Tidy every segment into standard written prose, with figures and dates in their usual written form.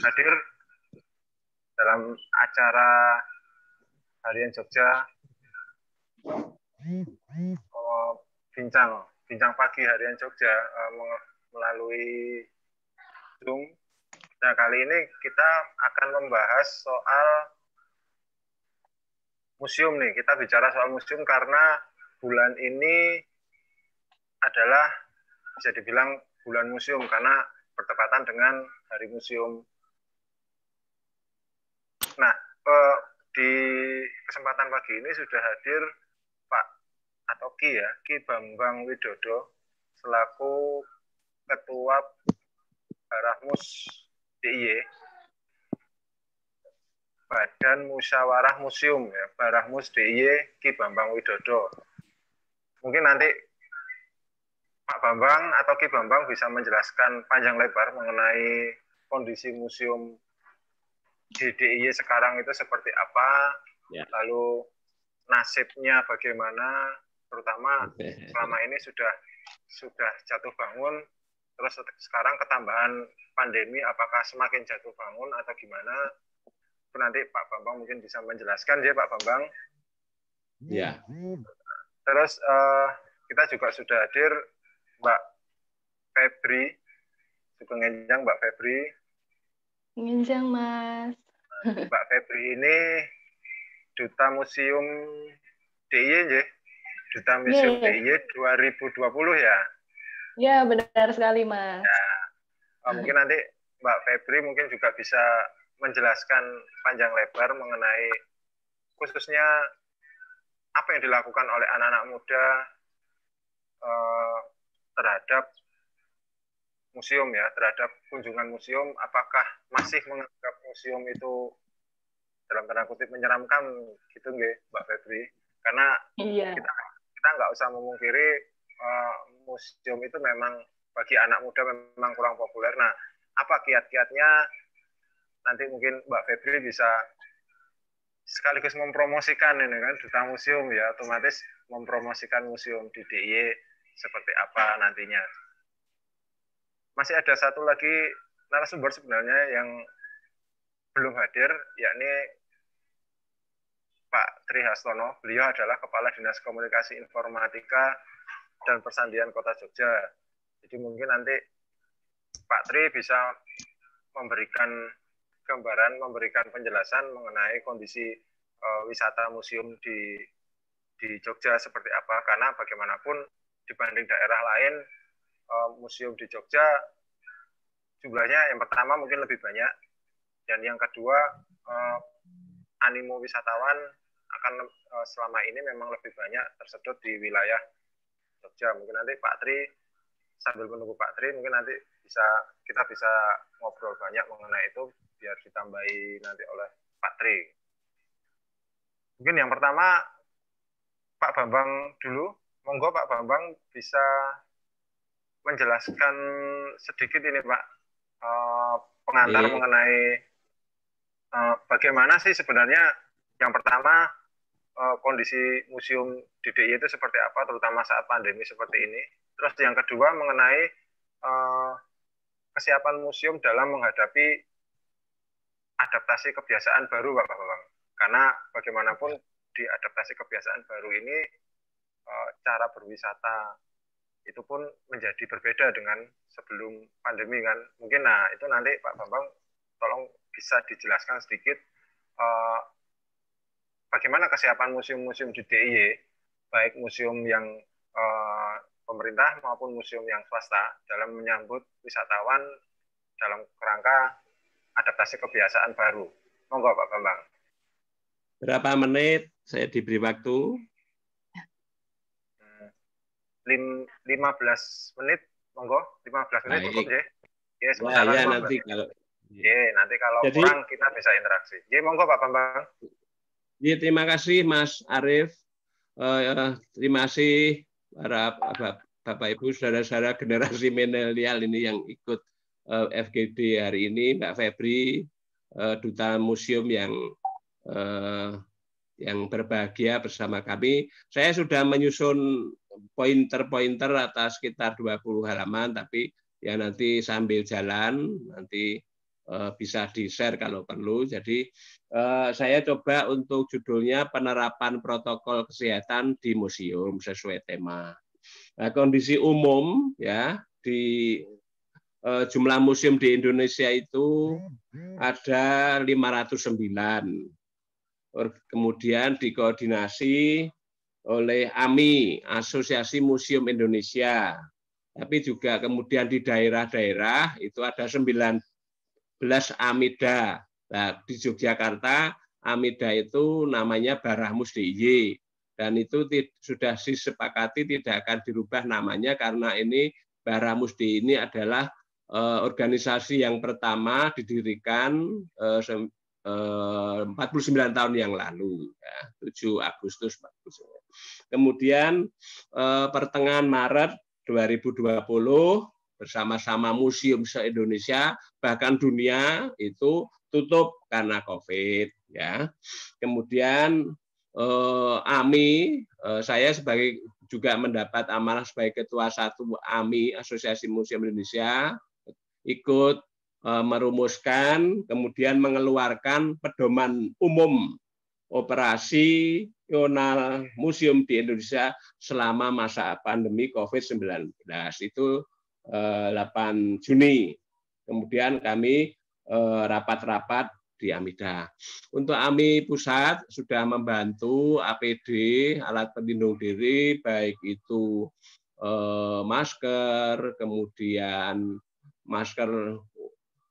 hadir dalam acara Harian Jogja bincang pagi Harian Jogja melalui Zoom. Nah, kali ini kita akan membahas soal museum nih. Kita bicara soal museum karena bulan ini adalah bisa dibilang bulan museum karena bertepatan dengan Hari Museum. Nah, di kesempatan pagi ini sudah hadir Pak atau Ki Bambang Widodo selaku Ketua Barahmus DIY, Badan Musyawarah Museum ya, Barahmus DIY Ki Bambang Widodo. Mungkin nanti Pak Bambang atau Ki Bambang bisa menjelaskan panjang lebar mengenai kondisi museum di DIY sekarang itu seperti apa, lalu nasibnya bagaimana, terutama selama ini sudah jatuh bangun, terus sekarang ketambahan pandemi, apakah semakin jatuh bangun atau gimana? Itu nanti Pak Bambang mungkin bisa menjelaskan ya Pak Bambang. Ya. Terus kita juga sudah hadir Mbak Febri, Sugeng Enjang Mbak Febri. Enjang Mas. Mbak Febri ini Duta Museum DIY ya? Duta Museum DIY 2020 ya? Ya, benar sekali Mas. Ya. Mungkin nanti Mbak Febri mungkin juga bisa menjelaskan panjang lebar mengenai khususnya apa yang dilakukan oleh anak-anak muda terhadap museum ya, terhadap kunjungan museum, apakah masih menganggap museum itu dalam tanda kutip menyeramkan gitu nggih Mbak Febri? Karena kita nggak usah memungkiri museum itu memang bagi anak muda memang kurang populer. Nah, apa kiat-kiatnya? Nanti mungkin Mbak Febri bisa sekaligus mempromosikan ini kan Duta Museum ya, otomatis mempromosikan museum di DIY seperti apa nantinya. Masih ada satu lagi narasumber sebenarnya yang belum hadir, yakni Pak Tri Hastono. Beliau adalah Kepala Dinas Komunikasi Informatika dan Persandian Kota Jogja. Jadi mungkin nanti Pak Tri bisa memberikan gambaran, memberikan penjelasan mengenai kondisi wisata museum di Jogja seperti apa. Karena bagaimanapun dibanding daerah lain, museum di Jogja jumlahnya yang pertama mungkin lebih banyak, dan yang kedua animo wisatawan akan selama ini memang lebih banyak tersedot di wilayah Jogja. Mungkin nanti Pak Tri, sambil menunggu Pak Tri, mungkin nanti kita bisa ngobrol banyak mengenai itu biar ditambahi nanti oleh Pak Tri. Mungkin yang pertama Pak Bambang dulu, monggo Pak Bambang bisa menjelaskan sedikit ini Pak, pengantar mengenai bagaimana sih sebenarnya yang pertama kondisi museum di DIY itu seperti apa, terutama saat pandemi seperti ini. Terus yang kedua mengenai kesiapan museum dalam menghadapi adaptasi kebiasaan baru Pak Bambang. Karena bagaimanapun di adaptasi kebiasaan baru ini cara berwisata itu pun menjadi berbeda dengan sebelum pandemi kan. Mungkin itu nanti Pak Bambang tolong bisa dijelaskan sedikit bagaimana kesiapan museum-museum di DIY, baik museum yang pemerintah maupun museum yang swasta dalam menyambut wisatawan dalam kerangka adaptasi kebiasaan baru. Monggo Pak Bambang. Berapa menit saya diberi waktu? 15 menit, monggo. 15 menit cukup ya. Ya, nanti kalau nanti kalau kurang kita bisa interaksi. Ya, monggo Pak Bambang. Ya, terima kasih Mas Arief. Terima kasih para Bapak Ibu saudara-saudara generasi milenial ini yang ikut FGD hari ini, Mbak Febri, Duta Museum yang berbahagia bersama kami. Saya sudah menyusun pointer-pointer atas sekitar 20 halaman, tapi ya nanti sambil jalan nanti bisa di-share kalau perlu. Jadi saya coba untuk judulnya penerapan protokol kesehatan di museum sesuai tema. Nah, kondisi umum ya di jumlah museum di Indonesia itu ada 509. Kemudian dikoordinasi oleh AMI, Asosiasi Museum Indonesia. Tapi juga kemudian di daerah-daerah itu ada 19 AMIDA. Nah, di Yogyakarta AMIDA itu namanya Baramus DIY. Dan itu sudah disepakati tidak akan dirubah namanya karena ini Baramus DIY ini adalah organisasi yang pertama didirikan 49 tahun yang lalu, ya, 7 Agustus 49. Kemudian pertengahan Maret 2020 bersama-sama museum se-Indonesia bahkan dunia itu tutup karena COVID, ya. Kemudian AMI, saya sebagai juga mendapat amanah sebagai ketua 1 AMI Asosiasi Museum Indonesia ikut merumuskan, kemudian mengeluarkan pedoman umum operasional museum di Indonesia selama masa pandemi COVID-19. Itu 8 Juni. Kemudian kami rapat-rapat di AMIDA. Untuk AMI pusat sudah membantu APD, alat pelindung diri, baik itu masker,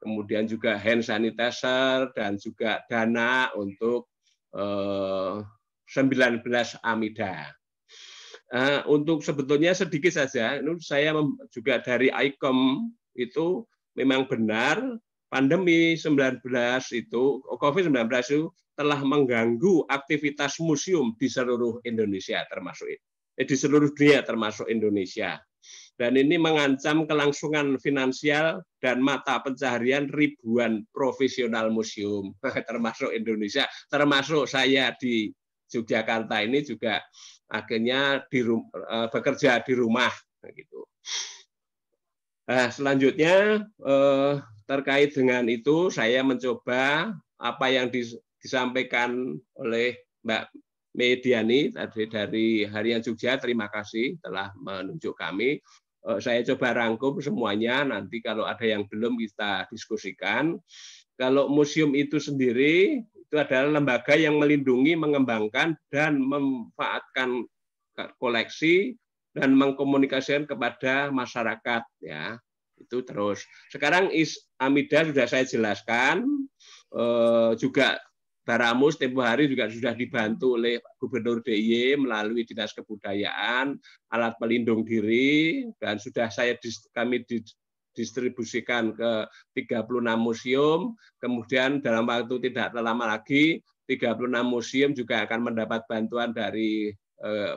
kemudian juga hand sanitizer, dan juga dana untuk 19 AMIDA. Untuk sebetulnya sedikit saja, ini saya juga dari ICOM itu memang benar pandemi 19 itu, COVID-19 itu telah mengganggu aktivitas museum di seluruh Indonesia termasuk di seluruh dunia termasuk Indonesia. Dan ini mengancam kelangsungan finansial dan mata pencaharian ribuan profesional museum, termasuk Indonesia, termasuk saya di Yogyakarta ini juga akhirnya bekerja di rumah. Gitu. Nah, selanjutnya terkait dengan itu, saya mencoba apa yang disampaikan oleh Mbak Mediani tadi dari Harian Jogja, terima kasih telah menunjuk kami. Saya coba rangkum semuanya, nanti kalau ada yang belum kita diskusikan. Kalau museum itu sendiri, itu adalah lembaga yang melindungi, mengembangkan, dan memanfaatkan koleksi, dan mengkomunikasikan kepada masyarakat. Ya, itu terus. Sekarang AMIDA sudah saya jelaskan, juga Baramus tempo hari juga sudah dibantu oleh Gubernur DIY melalui Dinas Kebudayaan, alat pelindung diri, dan sudah kami distribusikan ke 36 museum. Kemudian dalam waktu tidak lama lagi 36 museum juga akan mendapat bantuan dari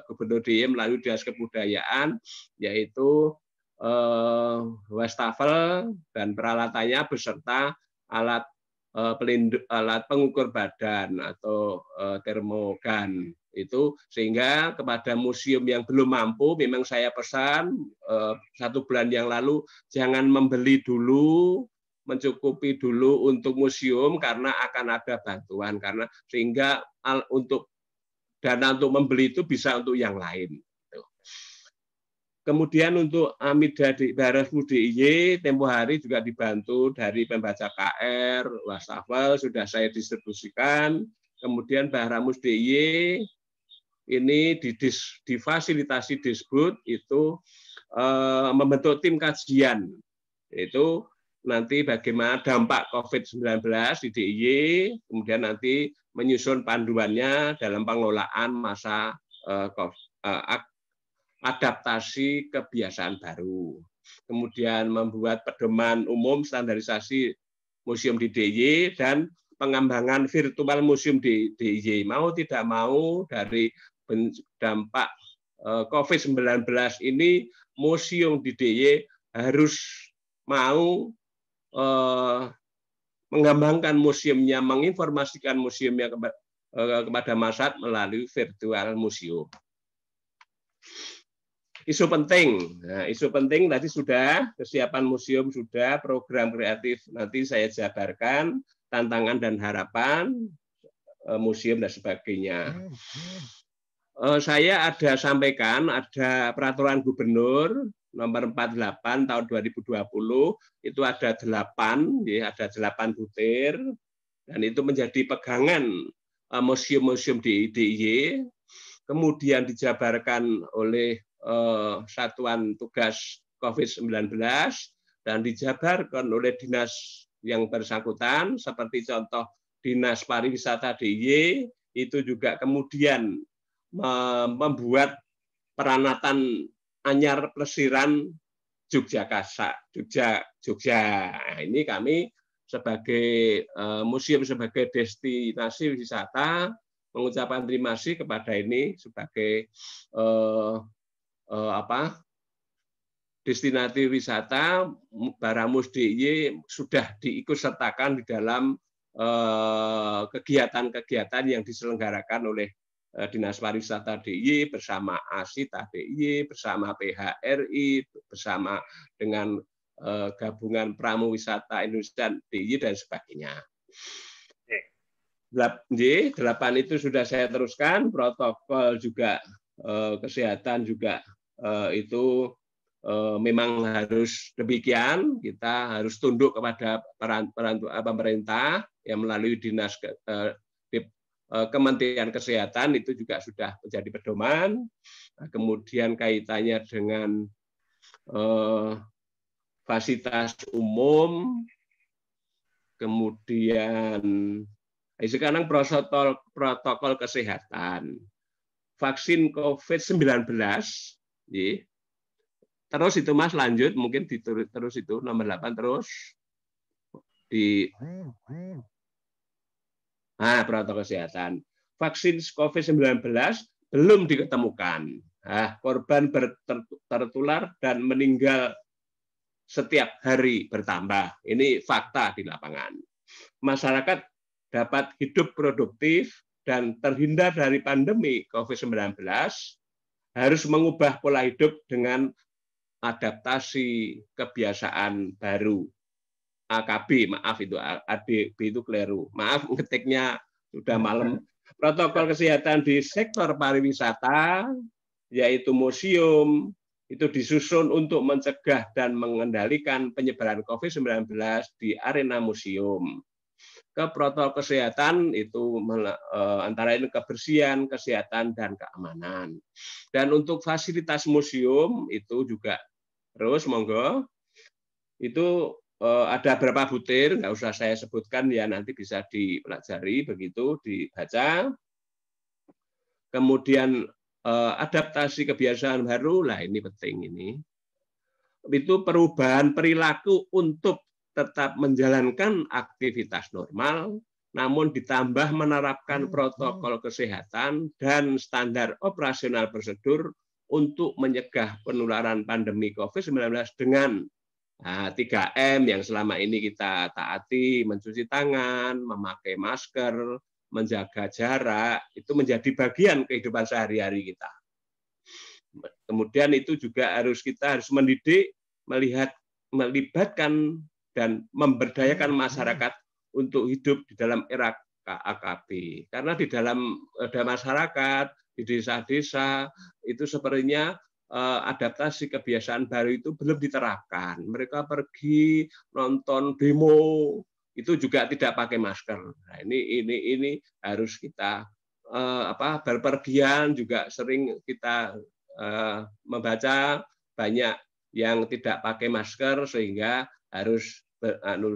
Gubernur DIY melalui Dinas Kebudayaan, yaitu wastafel dan peralatannya beserta alat pengukur badan atau termogan itu, sehingga kepada museum yang belum mampu, memang saya pesan 1 bulan yang lalu jangan membeli dulu, mencukupi dulu untuk museum karena akan ada bantuan, karena sehingga untuk dana untuk membeli itu bisa untuk yang lain. Kemudian untuk AMIDA di Baramus DIY tempo hari juga dibantu dari pembaca KR, wastafel sudah saya distribusikan. Kemudian Baramus DIY ini difasilitasi Disbud itu membentuk tim kajian, itu nanti bagaimana dampak COVID-19 di DIY, kemudian nanti menyusun panduannya dalam pengelolaan masa adaptasi kebiasaan baru. Kemudian membuat pedoman umum standarisasi museum di DIY dan pengembangan virtual museum di DIY. Mau tidak mau dari dampak COVID-19 ini, museum di DIY harus mau mengembangkan museumnya, menginformasikan museumnya kepada masyarakat melalui virtual museum. isu penting. Nah, isu penting tadi sudah, kesiapan museum sudah, program kreatif nanti saya jabarkan, tantangan dan harapan museum dan sebagainya. Saya ada sampaikan, ada peraturan gubernur nomor 48 tahun 2020, itu ada 8, ya, ada 8 butir, dan itu menjadi pegangan museum-museum di DIY, kemudian dijabarkan oleh Satuan Tugas COVID-19 dan dijabarkan oleh dinas yang bersangkutan, seperti contoh Dinas Pariwisata DIY, itu juga kemudian membuat peranatan anyar plesiran Jogja. Nah, ini kami sebagai museum, sebagai destinasi wisata, mengucapkan terima kasih kepada ini sebagai destinasi wisata Baramus DIY sudah diikutsertakan di dalam kegiatan-kegiatan yang diselenggarakan oleh Dinas Pariwisata DIY bersama Asita DIY, bersama PHRI, bersama dengan Gabungan Pramu Wisata Indonesia DIY dan sebagainya. 8 itu sudah saya teruskan, protokol juga kesehatan juga itu memang harus demikian, kita harus tunduk kepada pemerintah yang melalui dinas Kementerian Kesehatan itu juga sudah menjadi pedoman. Kemudian kaitannya dengan fasilitas umum, kemudian sekarang protokol kesehatan, vaksin COVID-19, terus itu Mas lanjut, mungkin terus itu nomor 8 terus di protokol kesehatan. Vaksin COVID-19 belum diketemukan. Korban tertular dan meninggal setiap hari bertambah. Ini fakta di lapangan. Masyarakat dapat hidup produktif dan terhindar dari pandemi COVID-19 harus mengubah pola hidup dengan adaptasi kebiasaan baru. AKB, maaf itu ADB itu keliru. Maaf ngetiknya sudah malam. Protokol kesehatan di sektor pariwisata, yaitu museum, itu disusun untuk mencegah dan mengendalikan penyebaran COVID-19 di arena museum. Ke protokol kesehatan itu antara lain kebersihan, kesehatan, dan keamanan. Dan untuk fasilitas museum itu juga terus monggo itu ada berapa butir, nggak usah saya sebutkan ya, nanti bisa dipelajari begitu, dibaca. Kemudian adaptasi kebiasaan baru, lah ini penting ini. Itu perubahan perilaku untuk tetap menjalankan aktivitas normal, namun ditambah menerapkan protokol kesehatan dan standar operasional prosedur untuk mencegah penularan pandemi COVID-19 dengan 3M yang selama ini kita taati, mencuci tangan, memakai masker, menjaga jarak, itu menjadi bagian kehidupan sehari-hari kita. Kemudian itu juga kita harus mendidik, melibatkan dan memberdayakan masyarakat untuk hidup di dalam era AKB. Karena di dalam ada masyarakat, di desa-desa, itu sepertinya adaptasi kebiasaan baru itu belum diterapkan. Mereka pergi nonton demo itu juga tidak pakai masker. Nah, ini harus kita berpergian juga sering kita membaca banyak yang tidak pakai masker sehingga harus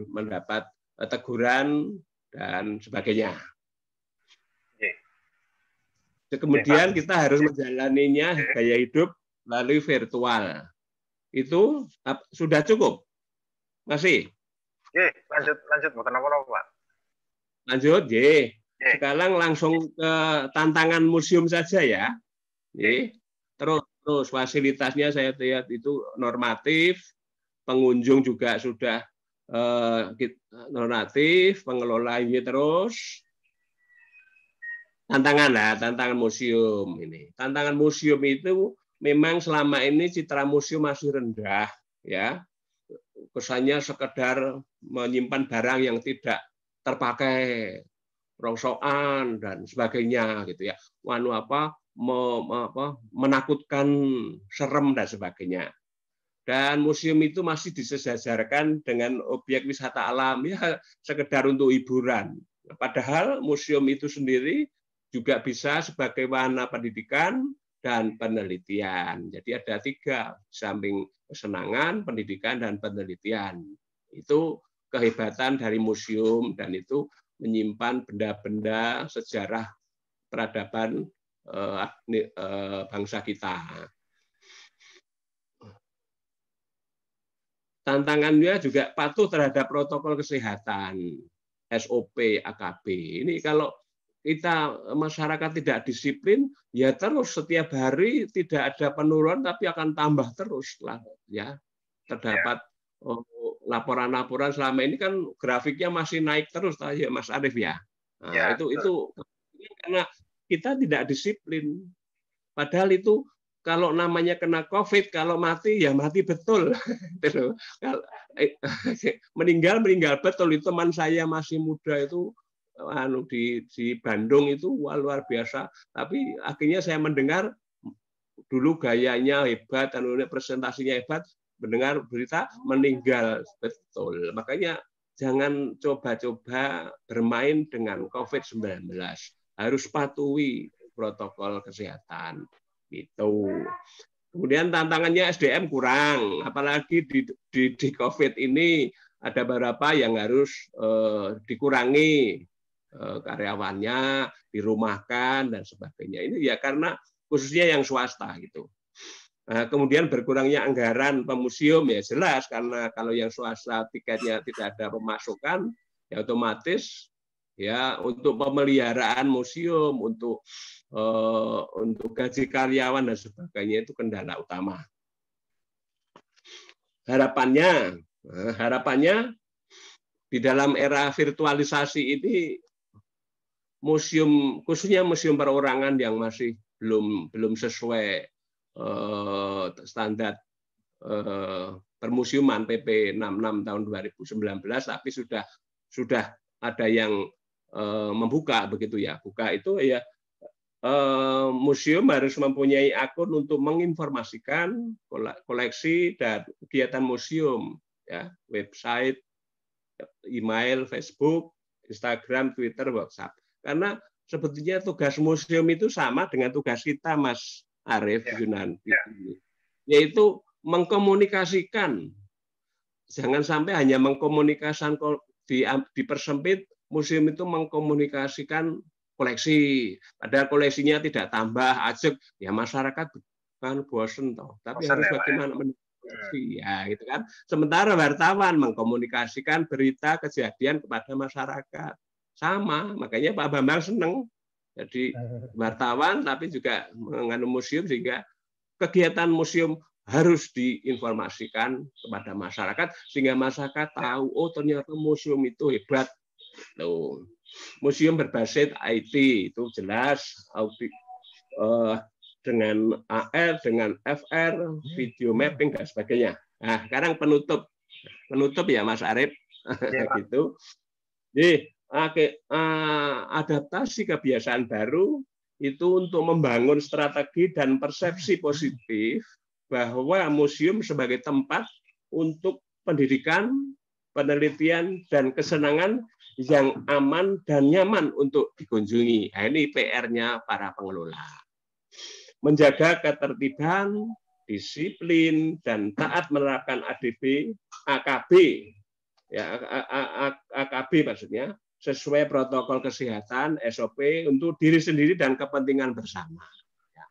mendapat teguran dan sebagainya. Kemudian kita harus menjalaninya gaya hidup melalui virtual. Itu sudah cukup? Masih? Lanjut, bukan apa-apa, Pak. Lanjut, Sekarang langsung ke tantangan museum saja ya. Terus fasilitasnya saya lihat itu normatif, pengunjung juga sudah normatif, pengelolanya terus. Tantangan museum ini. Tantangan museum itu memang selama ini citra museum masih rendah, ya. Kesannya sekedar menyimpan barang yang tidak terpakai, rongsokan dan sebagainya gitu ya. Menakutkan, serem dan sebagainya. Dan museum itu masih disejajarkan dengan objek wisata alam, ya sekedar untuk hiburan. Padahal museum itu sendiri juga bisa sebagai wahana pendidikan dan penelitian. Jadi ada 3, samping kesenangan, pendidikan, dan penelitian. Itu kehebatan dari museum, dan itu menyimpan benda-benda sejarah peradaban bangsa kita. Tantangannya juga patuh terhadap protokol kesehatan, SOP, AKB. Ini kalau kita masyarakat tidak disiplin, ya terus setiap hari tidak ada penurunan, tapi akan tambah terus lah, ya. Terdapat laporan-laporan selama ini kan grafiknya masih naik terus, ya Mas Arief ya. Nah, itu karena kita tidak disiplin. Padahal itu kalau namanya kena COVID, kalau mati ya mati betul. meninggal betul. Itu teman saya masih muda itu di Bandung itu luar biasa. Tapi akhirnya saya mendengar dulu gayanya hebat, presentasinya hebat, mendengar berita meninggal betul. Makanya jangan coba-coba bermain dengan COVID-19. Harus patuhi protokol kesehatan. Gitu. Kemudian tantangannya SDM kurang, apalagi di COVID ini ada beberapa yang harus dikurangi karyawannya, dirumahkan dan sebagainya. Ini ya karena khususnya yang swasta gitu. Nah, kemudian berkurangnya anggaran pemuseum ya jelas, karena kalau yang swasta tiketnya tidak ada pemasukan, ya otomatis ya untuk pemeliharaan museum, untuk gaji karyawan dan sebagainya itu kendala utama. Harapannya di dalam era virtualisasi ini museum, khususnya museum perorangan yang masih belum sesuai standar permuseuman PP 66 tahun 2019, tapi sudah ada yang membuka begitu ya. Buka itu ya museum harus mempunyai akun untuk menginformasikan koleksi dan kegiatan museum, ya, website, email, Facebook, Instagram, Twitter, WhatsApp. Karena sebetulnya tugas museum itu sama dengan tugas kita, Mas Arief Yunanti, yaitu mengkomunikasikan. Jangan sampai hanya mengkomunikasikan, dipersempit, museum itu mengkomunikasikan koleksi, padahal koleksinya tidak tambah, ajek, ya masyarakat kan bosen toh. Tapi harus bagaimana koleksi, ya gitu kan. Sementara wartawan mengkomunikasikan berita kejadian kepada masyarakat. Sama, makanya Pak Bambang seneng jadi wartawan, tapi juga mengandung museum, sehingga kegiatan museum harus diinformasikan kepada masyarakat, sehingga masyarakat tahu, oh ternyata museum itu hebat. Tuh. Museum berbasis IT itu jelas, dengan AR, dengan FR, video mapping dan sebagainya. Nah, sekarang penutup ya Mas Arief, gitu. Jadi adaptasi kebiasaan baru itu untuk membangun strategi dan persepsi positif bahwa museum sebagai tempat untuk pendidikan, penelitian, dan kesenangan yang aman dan nyaman untuk dikunjungi. Nah, ini PR-nya para pengelola. Menjaga ketertiban, disiplin, dan taat menerapkan ADB, AKB, ya, AKB maksudnya, sesuai protokol kesehatan, SOP untuk diri sendiri dan kepentingan bersama. Ya.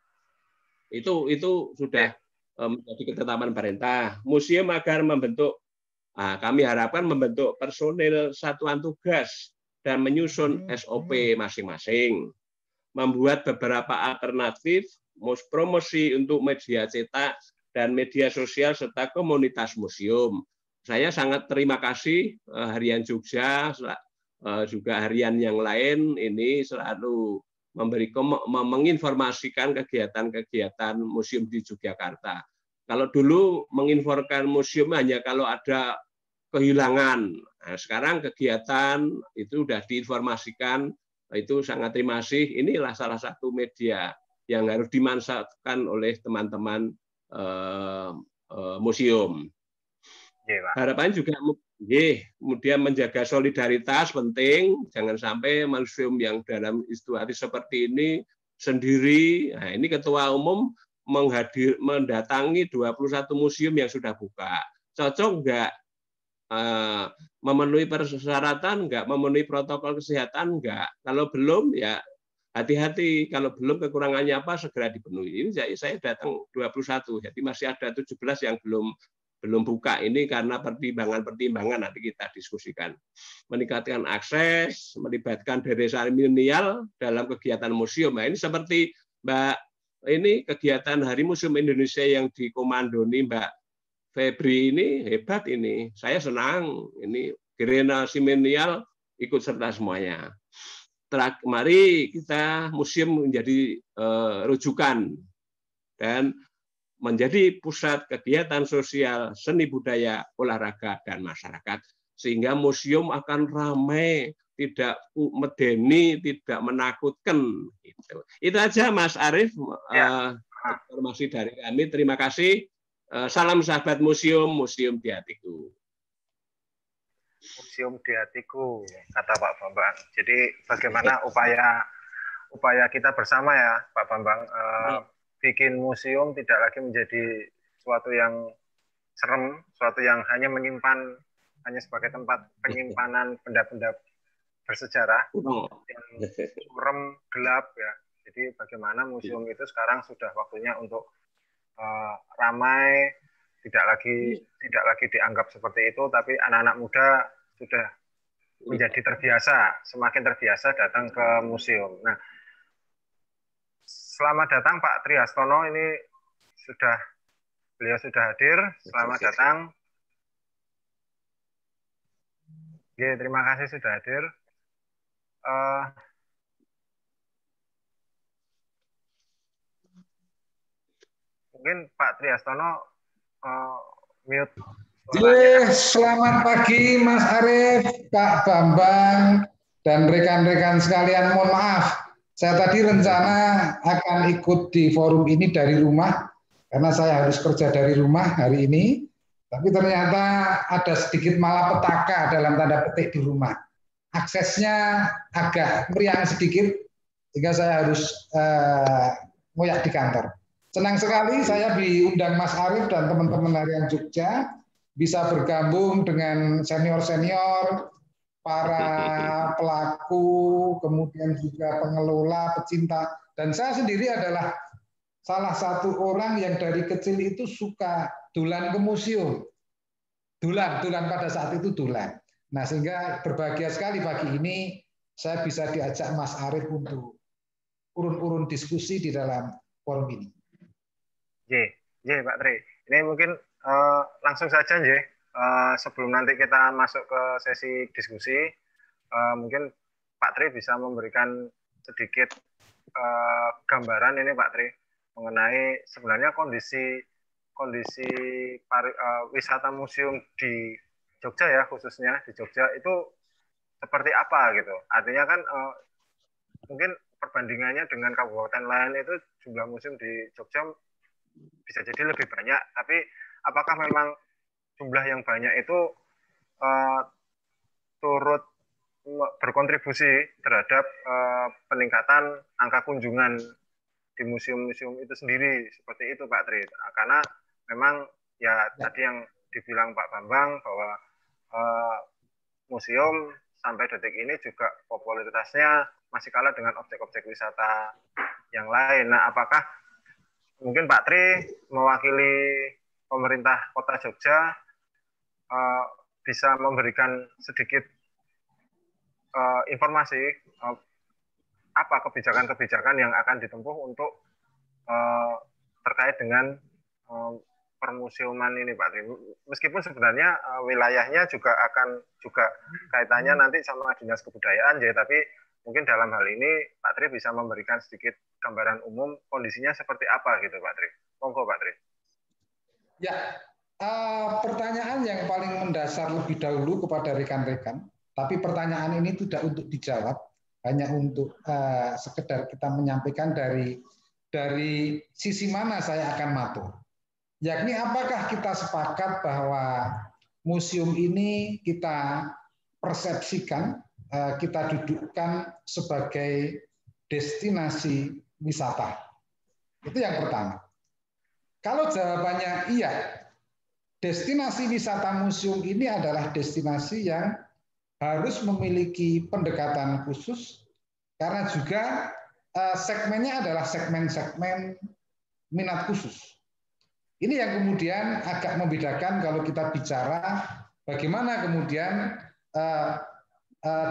Itu sudah menjadi ketetapan pemerintah. Museum agar membentuk, kami harapkan membentuk personil satuan tugas dan menyusun SOP masing-masing. Membuat beberapa alternatif promosi untuk media cetak dan media sosial serta komunitas museum. Saya sangat terima kasih Harian Jogja, juga harian yang lain ini selalu menginformasikan kegiatan-kegiatan museum di Yogyakarta. Kalau dulu menginformasikan museum hanya kalau ada kehilangan. Nah, sekarang kegiatan itu sudah diinformasikan, itu sangat terima kasih. Inilah salah satu media yang harus dimanfaatkan oleh teman-teman museum. Harapan juga kemudian menjaga solidaritas penting, jangan sampai museum yang dalam situasi seperti ini sendiri. Nah, ini ketua umum mendatangi 21 museum yang sudah buka. Cocok enggak? Memenuhi persyaratan enggak? Memenuhi protokol kesehatan enggak? Kalau belum ya hati-hati, kalau belum kekurangannya apa segera dipenuhi. Ini saya datang 21, jadi masih ada 17 yang belum buka. Ini karena pertimbangan nanti kita diskusikan. Meningkatkan akses, melibatkan desa milenial dalam kegiatan museum. Nah, ini seperti Mbak, ini kegiatan Hari Museum Indonesia yang dikomandoni Mbak Febri ini hebat ini. Saya senang ini generasi milenial ikut serta semuanya. Mari kita museum menjadi rujukan dan menjadi pusat kegiatan sosial, seni budaya, olahraga, dan masyarakat. Sehingga museum akan ramai, tidak medeni, tidak menakutkan. Itu aja Mas Arief, informasi dari kami. Terima kasih. Salam sahabat museum, museum di hatiku. Museum di hatiku, kata Pak Bambang. Jadi bagaimana upaya kita bersama ya, Pak Bambang, bikin museum tidak lagi menjadi suatu yang serem, suatu yang hanya menyimpan, hanya sebagai tempat penyimpanan benda-benda bersejarah yang suram, gelap ya. Jadi bagaimana museum itu sekarang sudah waktunya untuk ramai, tidak lagi dianggap seperti itu, tapi anak-anak muda sudah menjadi terbiasa, semakin terbiasa datang ke museum. Nah, selamat datang Pak Triastono, ini beliau sudah hadir. Selamat datang. Oke, terima kasih sudah hadir. Mungkin Pak Triastono mute. Selamat pagi Mas Arief, Pak Bambang, dan rekan-rekan sekalian. Mohon maaf, saya tadi rencana akan ikut di forum ini dari rumah, karena saya harus kerja dari rumah hari ini. Tapi ternyata ada sedikit malapetaka dalam tanda petik di rumah. Aksesnya agak meriang sedikit, sehingga saya harus ngoyak di kantor. Senang sekali saya diundang Mas Arief dan teman-teman harian Jogja, bisa bergabung dengan senior-senior, para pelaku, kemudian juga pengelola, pecinta. Dan saya sendiri adalah salah satu orang yang dari kecil itu suka dulan ke museum. Dulan pada saat itu dulan. Nah, sehingga berbahagia sekali pagi ini saya bisa diajak Mas Arief untuk urun-urun diskusi di dalam forum ini. Pak Tri. Ini mungkin langsung saja sebelum nanti kita masuk ke sesi diskusi, mungkin Pak Tri bisa memberikan sedikit gambaran ini Pak Tri mengenai sebenarnya kondisi wisata museum di Jogja ya, khususnya di Jogja itu seperti apa gitu. Artinya kan mungkin perbandingannya dengan kabupaten lain itu jumlah museum di Jogja bisa jadi lebih banyak, tapi apakah memang jumlah yang banyak itu turut berkontribusi terhadap peningkatan angka kunjungan di museum-museum itu sendiri, seperti itu Pak Tri? Karena memang ya tadi yang dibilang Pak Bambang bahwa museum sampai detik ini juga popularitasnya masih kalah dengan objek-objek wisata yang lain. Nah, apakah mungkin Pak Tri mewakili pemerintah Kota Jogja bisa memberikan sedikit informasi apa kebijakan-kebijakan yang akan ditempuh untuk terkait dengan permuseuman ini Pak Tri. Meskipun sebenarnya wilayahnya juga kaitannya nanti sama Dinas Kebudayaan ya, tapi Mungkin dalam hal ini Pak Tri bisa memberikan sedikit gambaran umum kondisinya seperti apa gitu Pak Tri. Monggo Pak Tri. Ya, pertanyaan yang paling mendasar lebih dahulu kepada rekan-rekan, tapi pertanyaan ini tidak untuk dijawab, hanya untuk sekedar kita menyampaikan dari sisi mana saya akan matur. Yakni apakah kita sepakat bahwa museum ini kita persepsikan, kita dudukkan sebagai destinasi wisata. Itu yang pertama. Kalau jawabannya iya, destinasi wisata museum ini adalah destinasi yang harus memiliki pendekatan khusus, karena juga segmennya adalah segmen-segmen minat khusus. Ini yang kemudian agak membedakan kalau kita bicara bagaimana kemudian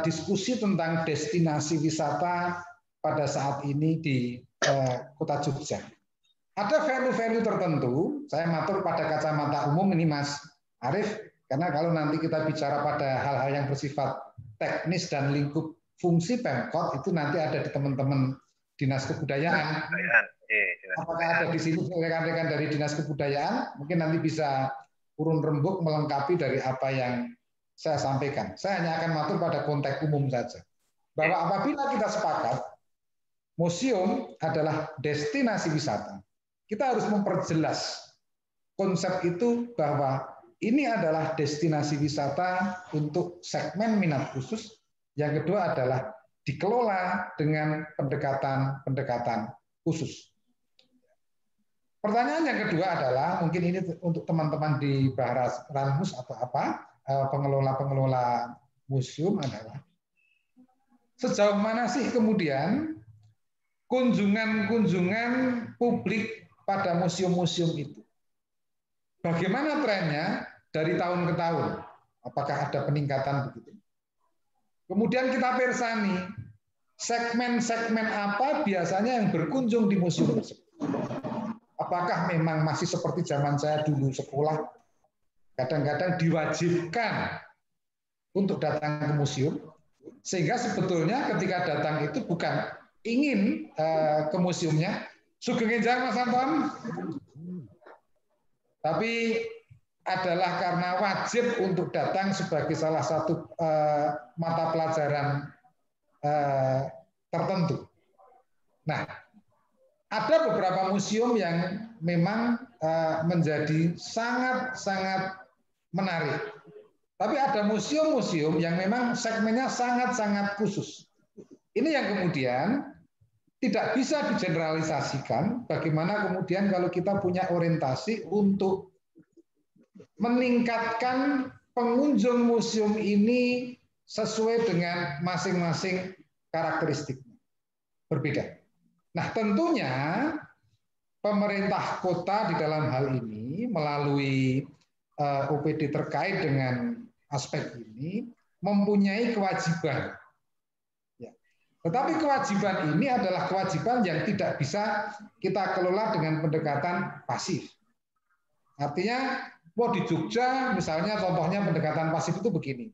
diskusi tentang destinasi wisata pada saat ini di Kota Jogja. Ada value-value tertentu, saya matur pada kacamata umum ini Mas Arief, karena kalau nanti kita bicara pada hal-hal yang bersifat teknis dan lingkup fungsi Pemkot, itu nanti ada di teman-teman Dinas Kebudayaan. Apakah ada di sini rekan-rekan dari Dinas Kebudayaan? Mungkin nanti bisa urun rembuk melengkapi dari apa yang saya sampaikan. Saya hanya akan matur pada konteks umum saja. Bahwa apabila kita sepakat, museum adalah destinasi wisata, kita harus memperjelas konsep itu bahwa ini adalah destinasi wisata untuk segmen minat khusus. Yang kedua adalah dikelola dengan pendekatan khusus. Pertanyaan yang kedua adalah, mungkin ini untuk teman-teman di Bahara Ranmus atau apa, pengelola-pengelola museum adalah, sejauh mana sih kemudian kunjungan publik pada museum-museum itu? Bagaimana trennya dari tahun ke tahun? Apakah ada peningkatan begitu? Kemudian kita persani, segmen-segmen apa biasanya yang berkunjung di museum tersebut? Apakah memang masih seperti zaman saya dulu sekolah, kadang-kadang diwajibkan untuk datang ke museum, sehingga sebetulnya ketika datang itu bukan ingin ke museumnya, sugeng enjang Mas Anton, tapi adalah karena wajib untuk datang sebagai salah satu mata pelajaran tertentu. Nah, ada beberapa museum yang memang menjadi sangat-sangat menarik. Tapi ada museum-museum yang memang segmennya sangat-sangat khusus. Ini yang kemudian tidak bisa digeneralisasikan. Bagaimana kemudian kalau kita punya orientasi untuk meningkatkan pengunjung museum ini sesuai dengan masing-masing karakteristiknya. Berbeda. Nah, tentunya pemerintah kota di dalam hal ini melalui OPD terkait dengan aspek ini mempunyai kewajiban. Ya. Tetapi kewajiban ini adalah kewajiban yang tidak bisa kita kelola dengan pendekatan pasif. Artinya, di Jogja misalnya contohnya pendekatan pasif itu begini.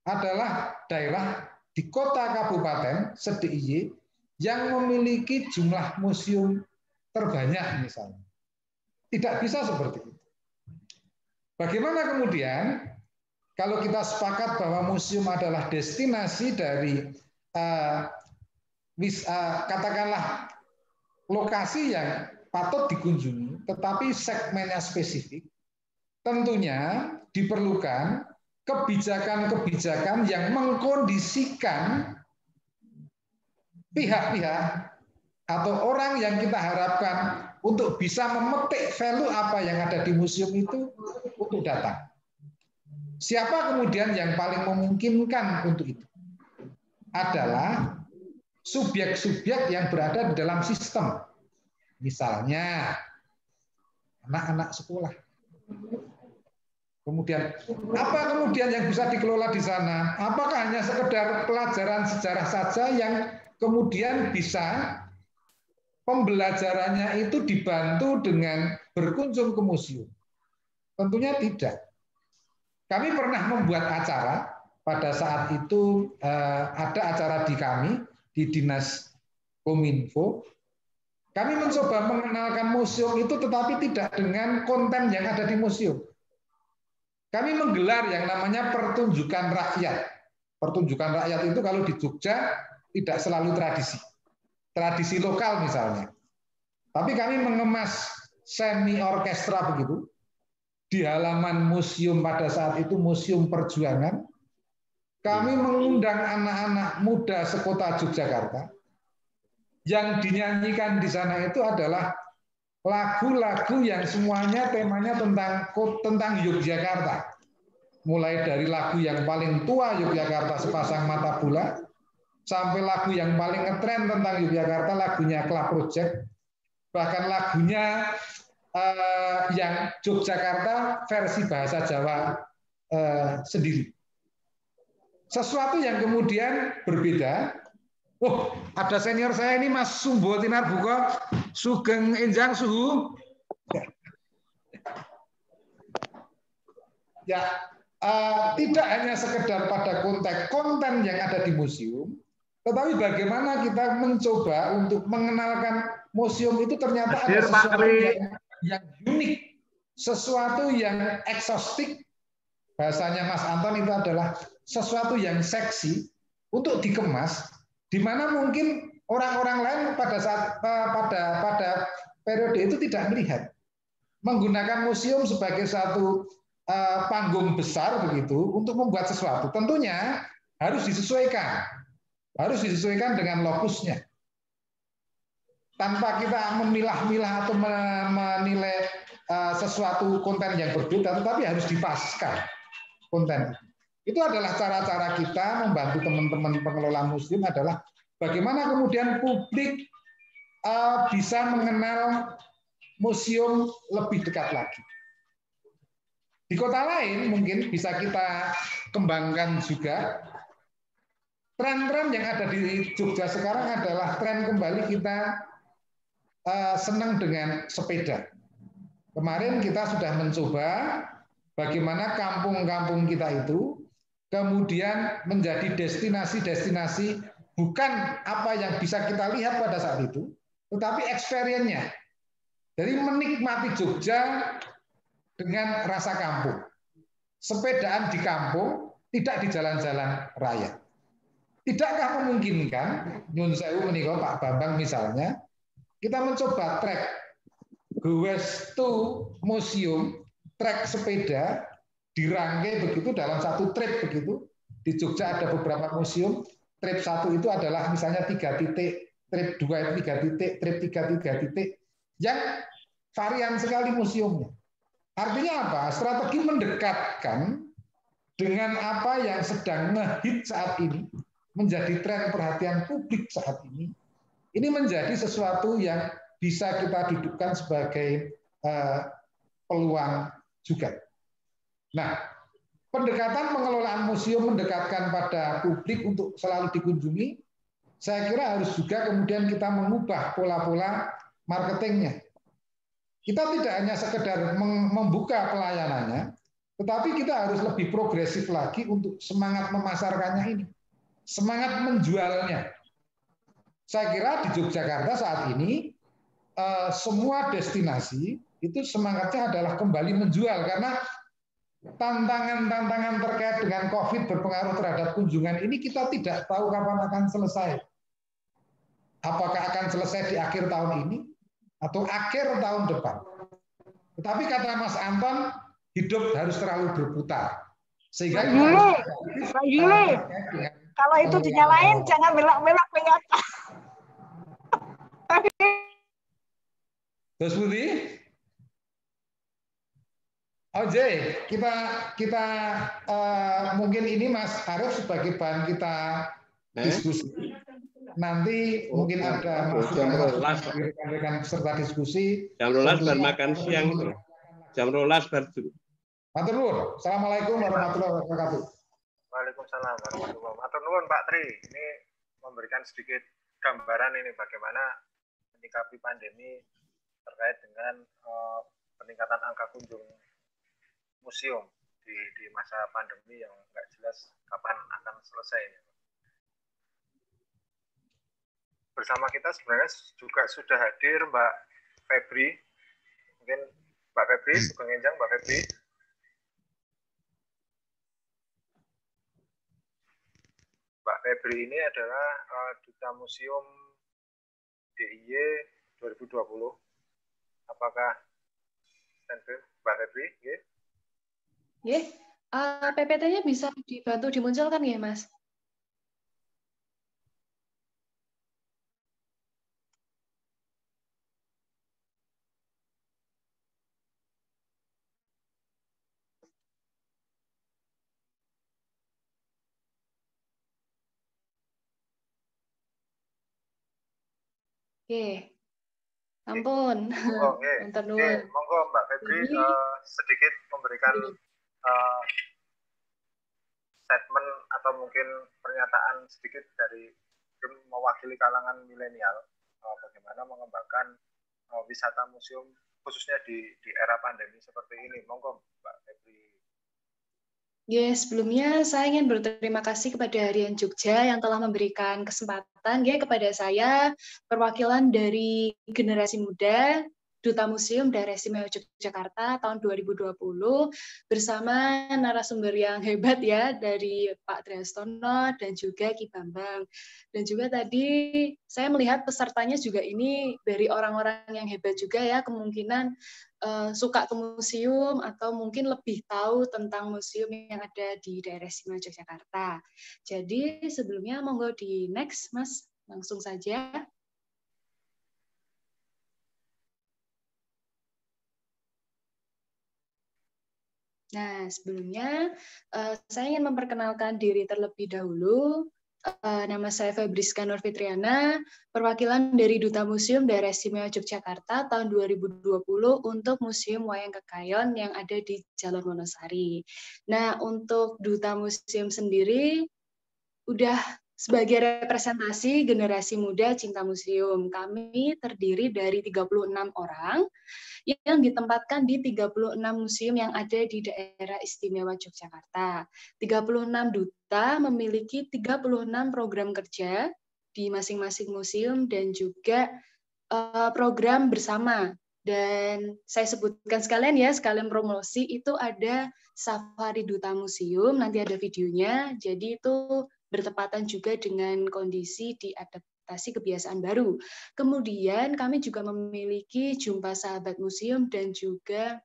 Adalah daerah di kota kabupaten se-DIY yang memiliki jumlah museum terbanyak misalnya. Tidak bisa seperti itu. Bagaimana kemudian kalau kita sepakat bahwa museum adalah destinasi dari katakanlah lokasi yang patut dikunjungi, tetapi segmennya spesifik, tentunya diperlukan kebijakan-kebijakan yang mengkondisikan pihak-pihak atau orang yang kita harapkan untuk bisa memetik value apa yang ada di museum itu untuk datang. Siapa kemudian yang paling memungkinkan untuk itu? Adalah subjek-subjek yang berada di dalam sistem. Misalnya, anak-anak sekolah. Kemudian, apa kemudian yang bisa dikelola di sana? Apakah hanya sekedar pelajaran sejarah saja yang kemudian bisa pembelajarannya itu dibantu dengan berkunjung ke museum? Tentunya tidak. Kami pernah membuat acara pada saat itu ada acara di kami, di Dinas Kominfo. Kami mencoba mengenalkan museum itu tetapi tidak dengan konten yang ada di museum. Kami menggelar yang namanya pertunjukan rakyat. Pertunjukan rakyat itu kalau di Jogja tidak selalu tradisi. Tradisi lokal misalnya. Tapi kami mengemas semi orkestra begitu. Di halaman museum pada saat itu Museum Perjuangan. Kami mengundang anak-anak muda sekota Yogyakarta. Yang dinyanyikan di sana itu adalah lagu-lagu yang semuanya temanya tentang Yogyakarta. Mulai dari lagu yang paling tua Yogyakarta Sepasang Mata Bola, sampai lagu yang paling ngetren tentang Yogyakarta, lagunya Club Project, bahkan lagunya yang Yogyakarta versi bahasa Jawa sendiri. Sesuatu yang kemudian berbeda. Oh, ada senior saya ini Mas Sumbo Tinar Buko, Sugeng Enjang Suhu. Ya, tidak hanya sekedar pada konteks konten yang ada di museum, tetapi bagaimana kita mencoba untuk mengenalkan museum itu ternyata ada sesuatu yang unik, sesuatu yang eksostik. Bahasanya Mas Anton itu adalah sesuatu yang seksi untuk dikemas, di mana mungkin orang-orang lain pada periode itu tidak melihat. Menggunakan museum sebagai satu panggung besar begitu untuk membuat sesuatu. Tentunya harus disesuaikan dengan lokusnya. Tanpa kita memilah-milah atau menilai sesuatu konten yang berbeda, tetapi harus dipaskan konten. Itu adalah cara-cara kita membantu teman-teman pengelola museum adalah bagaimana kemudian publik bisa mengenal museum lebih dekat lagi. Di kota lain mungkin bisa kita kembangkan juga. Tren-tren yang ada di Jogja sekarang adalah tren kembali kita senang dengan sepeda. Kemarin kita sudah mencoba bagaimana kampung-kampung kita itu kemudian menjadi destinasi-destinasi bukan apa yang bisa kita lihat pada saat itu, tetapi experience-nya. Jadi menikmati Jogja dengan rasa kampung. Sepedaan di kampung, tidak di jalan-jalan raya. Tidakkah memungkinkan, Nyun Sewu menika Pak Bambang misalnya, kita mencoba trek Gowes to Museum, trek sepeda, dirangkai begitu dalam satu trip begitu. Di Jogja ada beberapa museum, trip 1 itu adalah misalnya 3 titik, trip 2 itu 3 titik, trip 3 titik, yang varian sekali museumnya. Artinya apa? Strategi mendekatkan dengan apa yang sedang ngehit saat ini, menjadi tren perhatian publik saat ini menjadi sesuatu yang bisa kita dudukkan sebagai peluang juga. Nah, pendekatan pengelolaan museum mendekatkan pada publik untuk selalu dikunjungi, saya kira harus juga kemudian kita mengubah pola-pola marketingnya. Kita tidak hanya sekedar membuka pelayanannya, tetapi kita harus lebih progresif lagi untuk semangat memasarkannya ini, semangat menjualnya. Saya kira di Yogyakarta saat ini semua destinasi itu semangatnya adalah kembali menjual karena tantangan-tantangan terkait dengan COVID berpengaruh terhadap kunjungan ini kita tidak tahu kapan akan selesai. Apakah akan selesai di akhir tahun ini atau akhir tahun depan. Tetapi kata Mas Anton, hidup harus terlalu berputar. Sehingga Pak Yuli, kalau itu dinyalain jangan belok-belok. Terus Budi? Oke, kita mungkin ini Mas Arief sebagai bahan kita diskusi. Nanti mungkin ada masukan dari rekan-rekan peserta diskusi. Jam 12 baru makan siang. Jam 12 baru. Matur nuwun. Assalamualaikum warahmatullahi wabarakatuh. Waalaikumsalam warahmatullahi wabarakatuh. Matur nuwun Pak Tri. Ini memberikan sedikit gambaran ini bagaimana menyikapi pandemi terkait dengan peningkatan angka kunjung museum di di masa pandemi yang nggak jelas kapan akan selesai. Bersama kita sebenarnya juga sudah hadir Mbak Febri. Mungkin Mbak Febri, Sugeng Enjang, Mbak Febri. Mbak Febri ini adalah Duta Museum DIY 2020. Apakah Mbak Febri? PPT-nya bisa dibantu dimunculkan ya, Mas? Oke. Ampun. Monggo Mbak Febri sedikit memberikan statement atau mungkin pernyataan sedikit dari mewakili kalangan milenial bagaimana mengembangkan wisata museum khususnya di era pandemi seperti ini. Monggo Mbak Febri. Sebelumnya saya ingin berterima kasih kepada Harian Jogja yang telah memberikan kesempatan kepada saya, perwakilan dari generasi muda, Duta Museum Daerah Istimewa Yogyakarta tahun 2020 bersama narasumber yang hebat ya dari Pak Triastono dan juga Ki Bambang. Dan juga tadi saya melihat pesertanya juga ini dari orang-orang yang hebat juga ya, kemungkinan suka ke museum atau mungkin lebih tahu tentang museum yang ada di daerah istimewa Yogyakarta. Jadi sebelumnya monggo di next Mas, langsung saja. Nah, sebelumnya saya ingin memperkenalkan diri terlebih dahulu. Nama saya Febriska Nurfitriana, perwakilan dari Duta Museum Daerah Istimewa Yogyakarta tahun 2020 untuk Museum Wayang Kekayon yang ada di Jalur Wonosari. Nah, untuk Duta Museum sendiri, udah sebagai representasi generasi muda cinta museum. Kami terdiri dari 36 orang yang ditempatkan di 36 museum yang ada di daerah istimewa Yogyakarta. 36 duta memiliki 36 program kerja di masing-masing museum dan juga program bersama. Dan saya sebutkan sekalian ya, sekalian promosi, itu ada Safari Duta Museum, nanti ada videonya, jadi itu bertepatan juga dengan kondisi diadaptasi kebiasaan baru. Kemudian kami juga memiliki Jumpa Sahabat Museum dan juga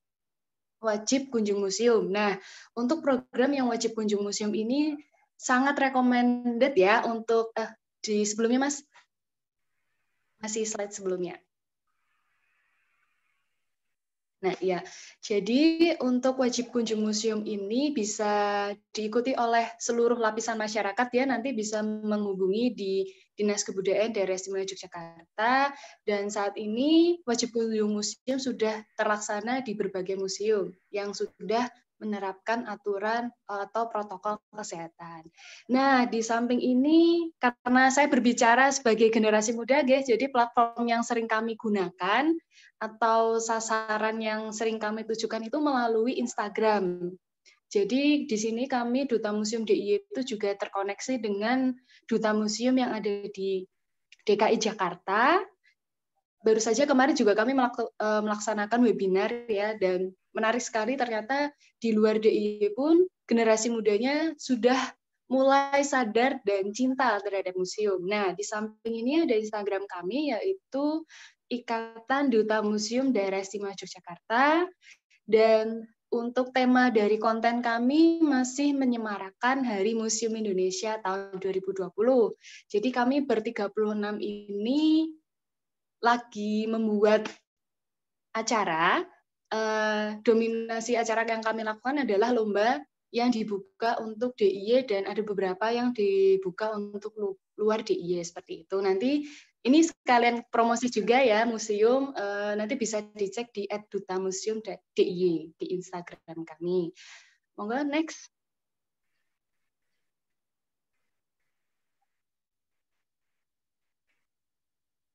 Wajib Kunjung Museum. Nah, untuk program yang Wajib Kunjung Museum ini sangat recommended ya untuk di sebelumnya Mas. Masih slide sebelumnya. Nah, ya. Jadi untuk Wajib Kunjung Museum ini bisa diikuti oleh seluruh lapisan masyarakat ya, nanti bisa menghubungi di Dinas Kebudayaan Daerah Istimewa Yogyakarta, dan saat ini Wajib Kunjung Museum sudah terlaksana di berbagai museum yang sudah menerapkan aturan atau protokol kesehatan. Nah, di samping ini, karena saya berbicara sebagai generasi muda, guys, jadi platform yang sering kami gunakan atau sasaran yang sering kami tujukan itu melalui Instagram. Jadi di sini kami Duta Museum DIY itu juga terkoneksi dengan Duta Museum yang ada di DKI Jakarta. Baru saja kemarin juga kami melaksanakan webinar ya, dan menarik sekali ternyata di luar DIY pun generasi mudanya sudah mulai sadar dan cinta terhadap museum. Nah, di samping ini ada Instagram kami yaitu Ikatan Duta Museum Daerah Istimewa Yogyakarta, dan untuk tema dari konten kami masih menyemarakan Hari Museum Indonesia tahun 2020. Jadi kami ber-36 ini lagi membuat acara. Dominasi acara yang kami lakukan adalah lomba yang dibuka untuk DIY dan ada beberapa yang dibuka untuk luar DIY seperti itu. Nanti ini sekalian promosi juga ya museum, nanti bisa dicek di @dutamuseum.diy di Instagram kami. Monggo next.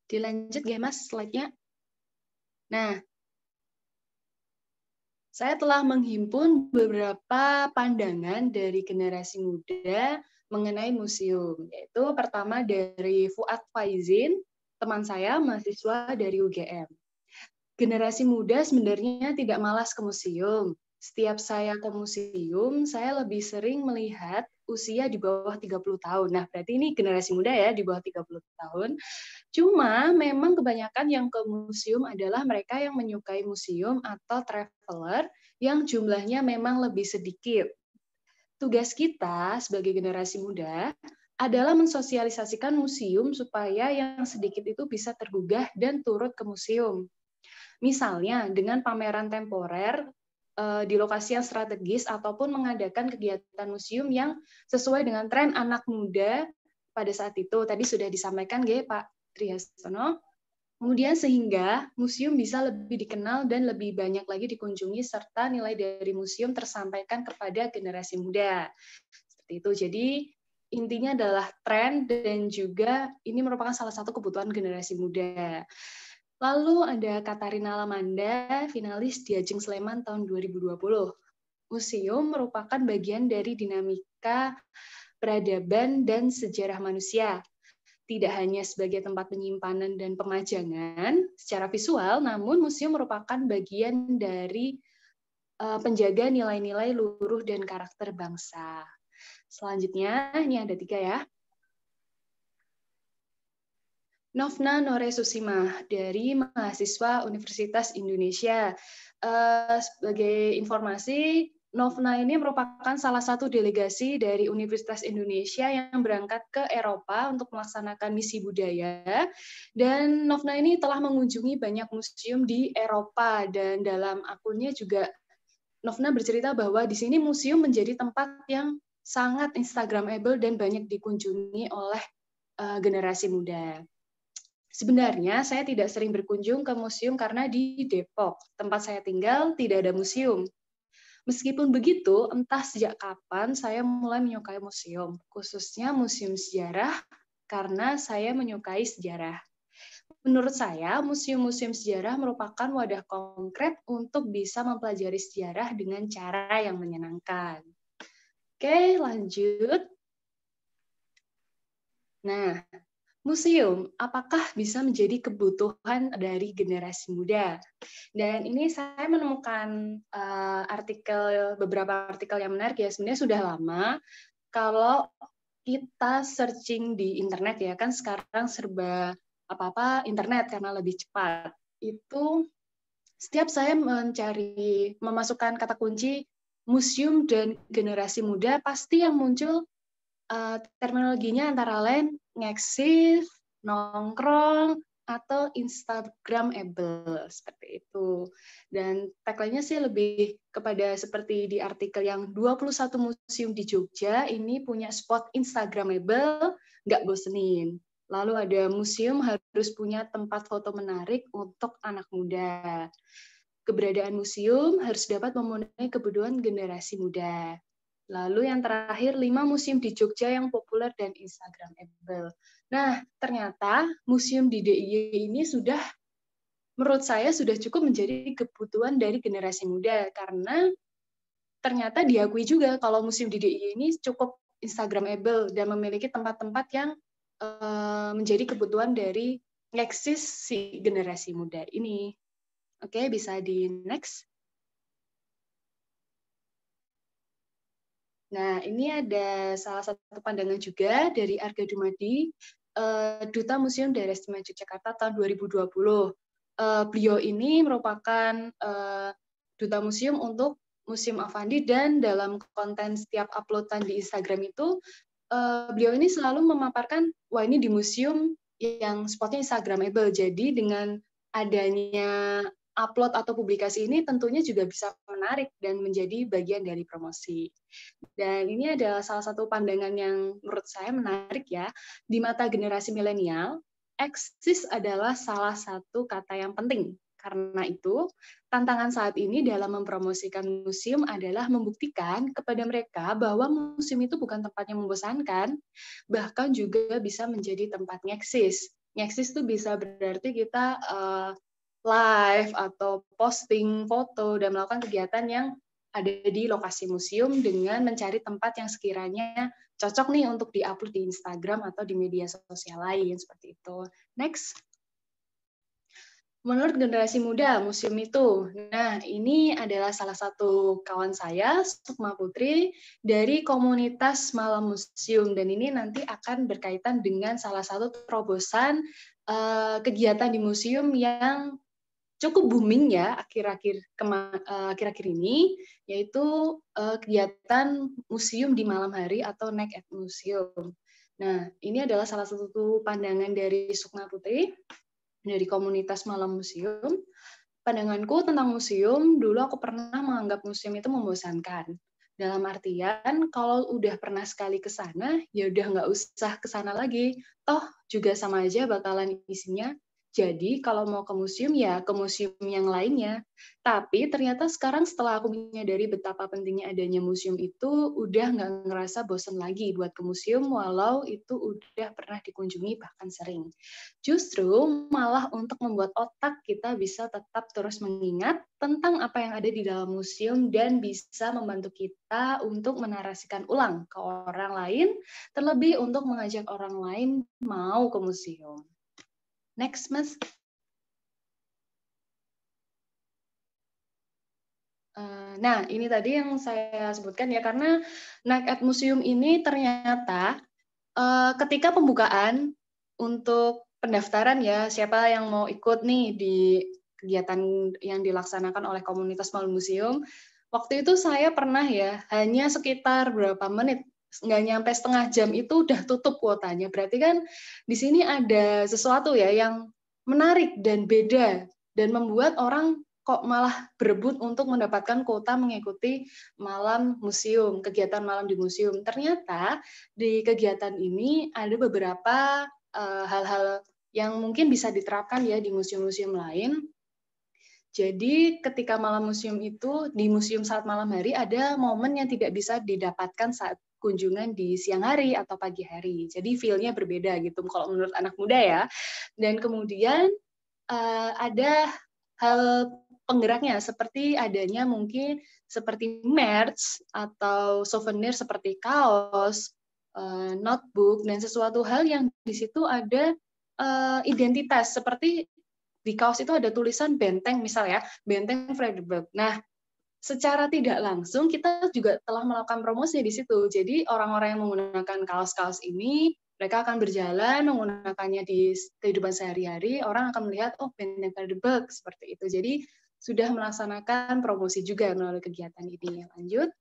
Dilanjut ya Mas slide-nya. Nah, saya telah menghimpun beberapa pandangan dari generasi muda mengenai museum, yaitu pertama dari Fuad Faizin, teman saya, mahasiswa dari UGM. Generasi muda sebenarnya tidak malas ke museum. Setiap saya ke museum, saya lebih sering melihat usia di bawah 30 tahun. Nah, berarti ini generasi muda ya, di bawah 30 tahun. Cuma memang kebanyakan yang ke museum adalah mereka yang menyukai museum atau traveler yang jumlahnya memang lebih sedikit. Tugas kita sebagai generasi muda adalah mensosialisasikan museum supaya yang sedikit itu bisa tergugah dan turut ke museum. Misalnya dengan pameran temporer di lokasi yang strategis ataupun mengadakan kegiatan museum yang sesuai dengan tren anak muda pada saat itu. Tadi sudah disampaikan Pak Trihastono. Kemudian sehingga museum bisa lebih dikenal dan lebih banyak lagi dikunjungi serta nilai dari museum tersampaikan kepada generasi muda. Seperti itu. Jadi intinya adalah tren dan juga ini merupakan salah satu kebutuhan generasi muda. Lalu ada Katarina Lamanda, finalis di Ajeng Sleman tahun 2020. Museum merupakan bagian dari dinamika peradaban dan sejarah manusia. Tidak hanya sebagai tempat penyimpanan dan pemajangan secara visual, namun museum merupakan bagian dari penjaga nilai-nilai luhur dan karakter bangsa. Selanjutnya, ini ada 3 ya. Novna Noresusima dari mahasiswa Universitas Indonesia. Sebagai informasi, Novna ini merupakan salah satu delegasi dari Universitas Indonesia yang berangkat ke Eropa untuk melaksanakan misi budaya. Dan Novna ini telah mengunjungi banyak museum di Eropa dan dalam akunnya juga Novna bercerita bahwa di sini museum menjadi tempat yang sangat Instagramable dan banyak dikunjungi oleh generasi muda. Sebenarnya saya tidak sering berkunjung ke museum karena di Depok, tempat saya tinggal, tidak ada museum. Meskipun begitu, entah sejak kapan saya mulai menyukai museum, khususnya museum sejarah, karena saya menyukai sejarah. Menurut saya, museum-museum sejarah merupakan wadah konkret untuk bisa mempelajari sejarah dengan cara yang menyenangkan. Oke, lanjut. Nah, museum, apakah bisa menjadi kebutuhan dari generasi muda? Dan ini saya menemukan beberapa artikel yang menarik ya. Sebenarnya sudah lama kalau kita searching di internet ya, kan sekarang serba apa-apa internet karena lebih cepat. Itu setiap saya memasukkan kata kunci museum dan generasi muda, pasti yang muncul terminologinya antara lain ngeksis, nongkrong, atau Instagramable, seperti itu. Dan tagline-nya sih lebih kepada seperti di artikel yang 21 museum di Jogja, ini punya spot Instagramable, nggak bosenin. Lalu ada museum harus punya tempat foto menarik untuk anak muda. Keberadaan museum harus dapat memenuhi kebutuhan generasi muda. Lalu yang terakhir, 5 museum di Jogja yang populer dan Instagramable. Nah, ternyata museum di DIY ini menurut saya sudah cukup menjadi kebutuhan dari generasi muda, karena ternyata diakui juga kalau museum di DIY ini cukup Instagramable dan memiliki tempat-tempat yang menjadi kebutuhan dari eksis si generasi muda ini. Oke, bisa di next. Nah, ini ada salah satu pandangan juga dari Arga Dumadi, Duta Museum Daerah Istimewa Yogyakarta tahun 2020. Beliau ini merupakan Duta Museum untuk Museum Avandi, dan dalam konten setiap uploadan di Instagram itu, beliau ini selalu memaparkan, wah ini di museum yang spotnya Instagramable. Jadi dengan adanya upload atau publikasi ini tentunya juga bisa menarik dan menjadi bagian dari promosi. Dan ini adalah salah satu pandangan yang menurut saya menarik ya. Di mata generasi milenial, eksis adalah salah satu kata yang penting. Karena itu, tantangan saat ini dalam mempromosikan museum adalah membuktikan kepada mereka bahwa museum itu bukan tempat yang membosankan, bahkan juga bisa menjadi tempat ngeksis. Ngeksis itu bisa berarti kita live atau posting foto dan melakukan kegiatan yang ada di lokasi museum dengan mencari tempat yang sekiranya cocok nih untuk diupload di Instagram atau di media sosial lain seperti itu. Next. Menurut generasi muda, museum itu. Nah, ini adalah salah satu kawan saya, Sukma Putri, dari komunitas Malam Museum. Dan ini nanti akan berkaitan dengan salah satu terobosan kegiatan di museum yang cukup booming ya akhir-akhir ini, yaitu kegiatan museum di malam hari atau Night at Museum. Nah, ini adalah salah satu pandangan dari Sukma Putri dari komunitas Malam Museum. Pandanganku tentang museum, dulu aku pernah menganggap museum itu membosankan. Dalam artian, kalau udah pernah sekali ke sana, ya udah nggak usah ke sana lagi. Toh juga sama aja bakalan isinya. Jadi kalau mau ke museum, ya ke museum yang lainnya. Tapi ternyata sekarang setelah aku menyadari betapa pentingnya adanya museum itu, udah nggak ngerasa bosan lagi buat ke museum, walau itu udah pernah dikunjungi bahkan sering. Justru malah untuk membuat otak kita bisa tetap terus mengingat tentang apa yang ada di dalam museum dan bisa membantu kita untuk menarasikan ulang ke orang lain, terlebih untuk mengajak orang lain mau ke museum. Next, Mas. Nah, ini tadi yang saya sebutkan ya, karena Night at Museum ini ternyata ketika pembukaan untuk pendaftaran ya, siapa yang mau ikut nih di kegiatan yang dilaksanakan oleh komunitas Malam Museum, waktu itu saya pernah ya, hanya sekitar berapa menit, nggak nyampe setengah jam itu udah tutup kuotanya. Berarti kan di sini ada sesuatu ya yang menarik dan beda, dan membuat orang kok malah berebut untuk mendapatkan kuota mengikuti malam museum, kegiatan malam di museum. Ternyata di kegiatan ini ada beberapa hal-hal yang mungkin bisa diterapkan ya di museum-museum lain. Jadi ketika malam museum itu, di museum saat malam hari ada momen yang tidak bisa didapatkan saat kunjungan di siang hari atau pagi hari. Jadi feel-nya berbeda gitu kalau menurut anak muda ya. Dan kemudian ada hal penggeraknya seperti adanya mungkin seperti merch atau souvenir seperti kaos, notebook, dan sesuatu hal yang di situ ada identitas seperti di kaos itu ada tulisan benteng misal ya, benteng Fredericksburg. Nah, secara tidak langsung kita juga telah melakukan promosi di situ. Jadi orang-orang yang menggunakan kaos-kaos ini, mereka akan berjalan menggunakannya di kehidupan sehari-hari, orang akan melihat, oh benteng Fredericksburg, seperti itu. Jadi sudah melaksanakan promosi juga melalui kegiatan ini. Lanjut.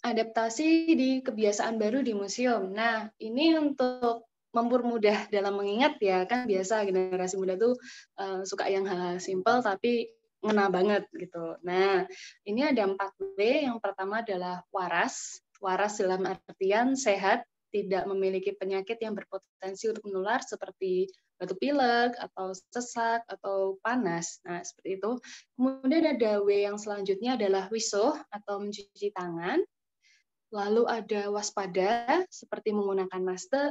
Adaptasi di kebiasaan baru di museum. Nah, ini untuk mempermudah dalam mengingat ya, kan biasa generasi muda tuh suka yang hal simple tapi ngena banget gitu. Nah, ini ada 4W. Yang pertama adalah waras. Waras dalam artian sehat, tidak memiliki penyakit yang berpotensi untuk menular seperti batuk pilek atau sesak atau panas. Nah, seperti itu. Kemudian ada W yang selanjutnya adalah wisuh atau mencuci tangan. Lalu ada waspada, seperti menggunakan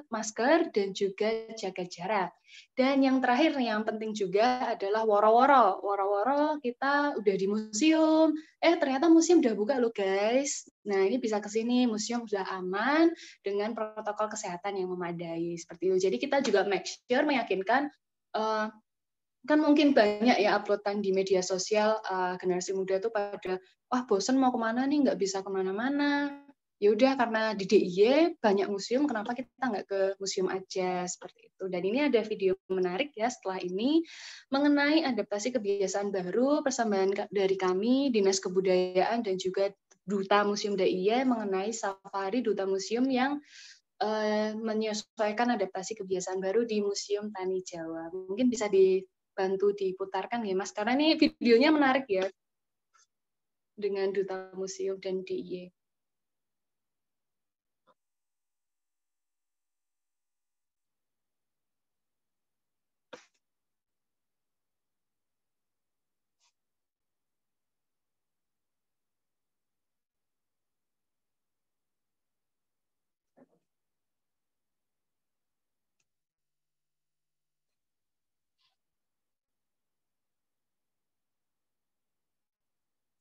masker dan juga jaga jarak. Dan yang terakhir, yang penting juga adalah woro-woro. Woro-woro kita udah di museum, ternyata museum udah buka loh guys. Nah ini bisa ke sini, museum sudah aman dengan protokol kesehatan yang memadai. Seperti itu. Jadi kita juga make sure, meyakinkan, kan mungkin banyak ya uploadan di media sosial, generasi muda tuh pada, wah bosen mau kemana nih, nggak bisa kemana-mana. Ya udah karena di DIY banyak museum, kenapa kita nggak ke museum aja, seperti itu. Dan ini ada video menarik ya setelah ini mengenai adaptasi kebiasaan baru persembahan dari kami Dinas Kebudayaan dan juga Duta Museum DIY mengenai safari Duta Museum yang menyesuaikan adaptasi kebiasaan baru di Museum Tani Jawa. Mungkin bisa dibantu diputarkan ya Mas, karena ini videonya menarik ya dengan Duta Museum dan DIY.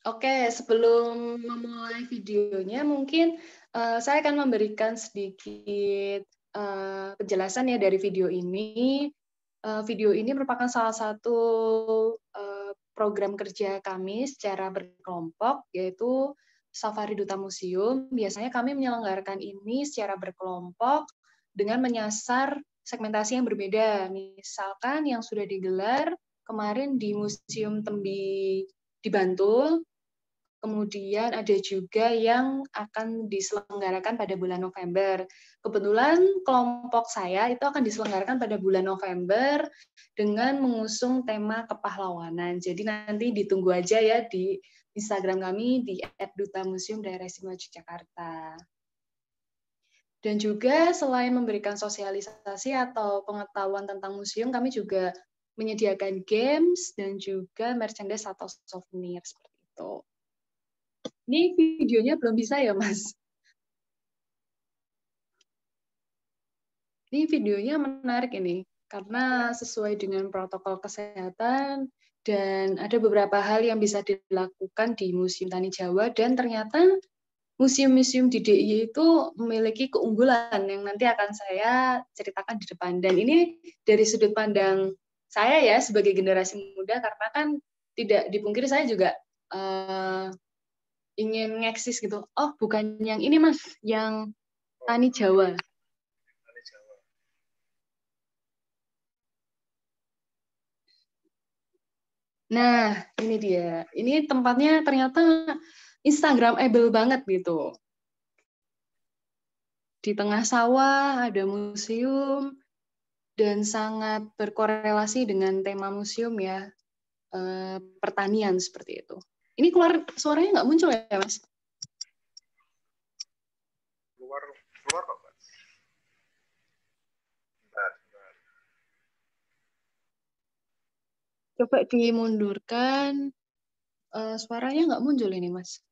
Oke, sebelum memulai videonya, mungkin saya akan memberikan sedikit penjelasan ya dari video ini. Video ini merupakan salah satu program kerja kami secara berkelompok, yaitu Safari Duta Museum. Biasanya kami menyelenggarakan ini secara berkelompok dengan menyasar segmentasi yang berbeda. Misalkan yang sudah digelar kemarin di Museum Tembi di Bantul, kemudian ada juga yang akan diselenggarakan pada bulan November. Kebetulan kelompok saya itu akan diselenggarakan pada bulan November dengan mengusung tema kepahlawanan. Jadi nanti ditunggu aja ya di Instagram kami di @dutamuseum Daerah Istimewa Yogyakarta. Dan juga selain memberikan sosialisasi atau pengetahuan tentang museum, kami juga menyediakan games dan juga merchandise atau souvenir seperti itu. Ini videonya belum bisa ya, Mas? Ini videonya menarik ini, karena sesuai dengan protokol kesehatan, dan ada beberapa hal yang bisa dilakukan di Museum Tani Jawa, dan ternyata museum-museum di DIY itu memiliki keunggulan yang nanti akan saya ceritakan di depan. Dan ini dari sudut pandang saya ya, sebagai generasi muda, karena kan tidak dipungkiri saya juga ingin ngeksis gitu. Oh, bukan yang ini Mas, yang Tani Jawa. Tani Jawa. Nah, ini dia. Ini tempatnya ternyata Instagramable banget gitu. Di tengah sawah ada museum dan sangat berkorelasi dengan tema museum ya, pertanian seperti itu. Ini keluar suaranya nggak muncul ya, Mas? Keluar kok, Pak. Bentar. Coba dimundurkan. Suaranya nggak muncul ini, Mas.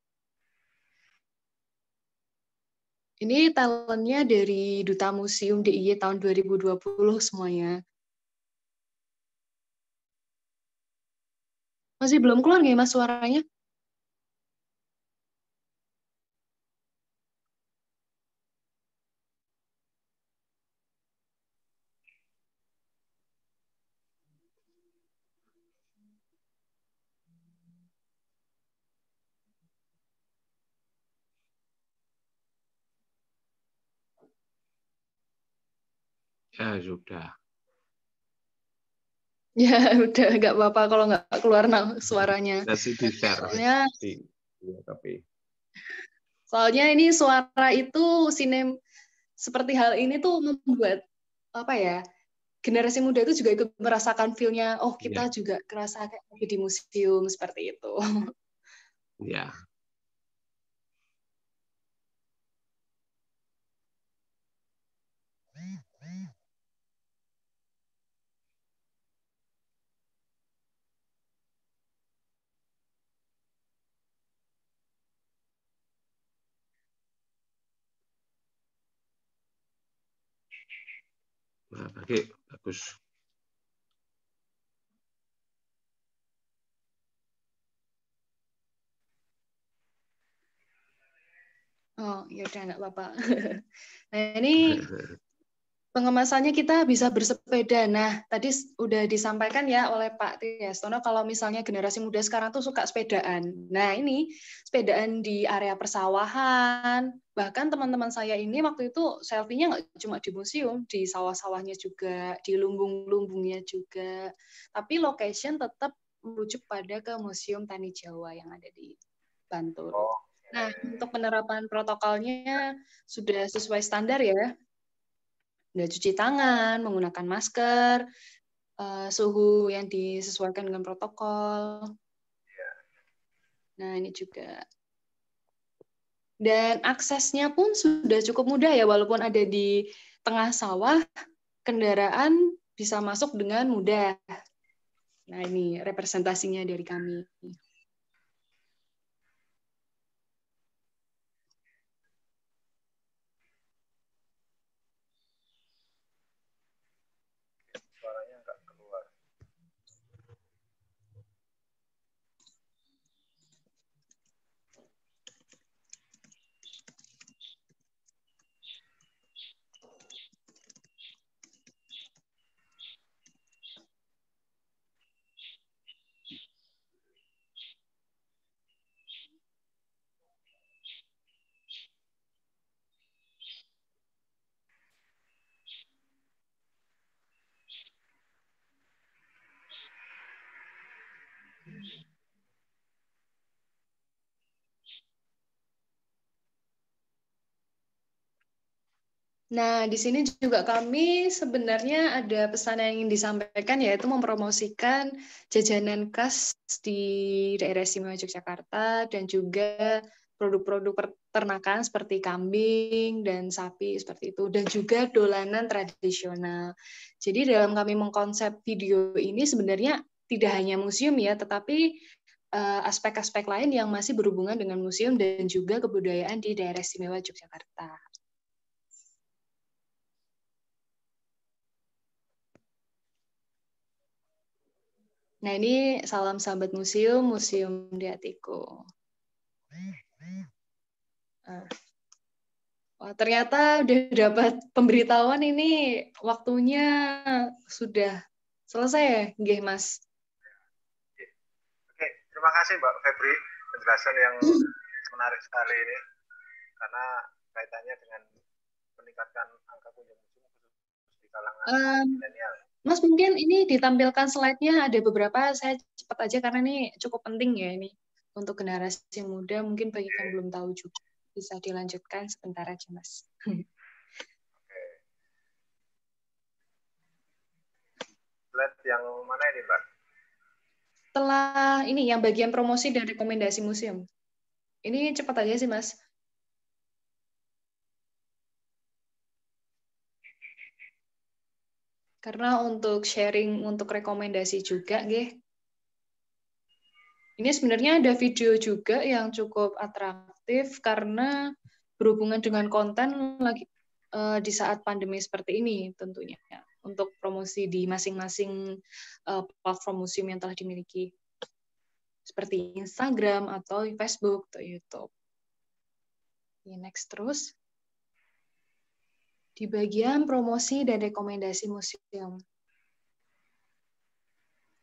Ini talentnya dari Duta Museum DIY tahun 2020 semuanya. Masih belum keluar nggak, Mas, suaranya? Ya, sudah. Ya, udah nggak apa-apa kalau nggak keluar suaranya. Nanti di-share. Soalnya ini suara itu seperti hal ini tuh membuat apa ya, generasi muda itu juga ikut merasakan feel-nya, oh kita juga kerasa kayak di museum seperti itu. Ya. Nah, bagus. Oh, ya udah nggak apa-apa. Nah, ini pengemasannya kita bisa bersepeda. Nah, tadi udah disampaikan ya oleh Pak Tiastono kalau misalnya generasi muda sekarang tuh suka sepedaan. Nah, ini sepedaan di area persawahan. Bahkan teman-teman saya ini waktu itu selfie-nya nggak cuma di museum, di sawah-sawahnya juga, di lumbung-lumbungnya juga. Tapi location tetap merujuk pada ke Museum Tani Jawa yang ada di Bantul. Nah, untuk penerapan protokolnya sudah sesuai standar ya. Udah cuci tangan, menggunakan masker, suhu yang disesuaikan dengan protokol. Nah, ini juga. Dan aksesnya pun sudah cukup mudah ya, walaupun ada di tengah sawah, kendaraan bisa masuk dengan mudah. Nah, ini representasinya dari kami. Suaranya nggak keluar. Nah, di sini juga kami sebenarnya ada pesan yang ingin disampaikan, yaitu mempromosikan jajanan khas di daerah istimewa Yogyakarta dan juga produk-produk peternakan seperti kambing dan sapi seperti itu, dan juga dolanan tradisional. Jadi dalam kami mengkonsep video ini sebenarnya tidak hanya museum ya, tetapi aspek-aspek lain yang masih berhubungan dengan museum dan juga kebudayaan di daerah istimewa Yogyakarta. Nah, ini salam sahabat museum, Museum di Hatiku. Wah, ternyata udah dapat pemberitahuan ini waktunya sudah selesai ya, nggih, Mas? Oke, terima kasih Mbak Febri, penjelasan yang menarik sekali ini, karena kaitannya dengan meningkatkan angka kunjung museum khusus di kalangan milenial. Mas, mungkin ini ditampilkan slide-nya, ada beberapa, saya cepat aja karena ini cukup penting ya ini untuk generasi muda, mungkin bagi yang belum tahu juga. Bisa dilanjutkan sebentar aja, Mas. Slide yang mana ini, Mbak? Setelah ini, yang bagian promosi dan rekomendasi museum. Ini cepat aja sih, Mas. Karena untuk sharing, untuk rekomendasi juga, nggih. Ini sebenarnya ada video juga yang cukup atraktif karena berhubungan dengan konten lagi di saat pandemi seperti ini tentunya, untuk promosi di masing-masing platform museum yang telah dimiliki, seperti Instagram atau Facebook atau YouTube. Next terus. Di bagian promosi dan rekomendasi museum.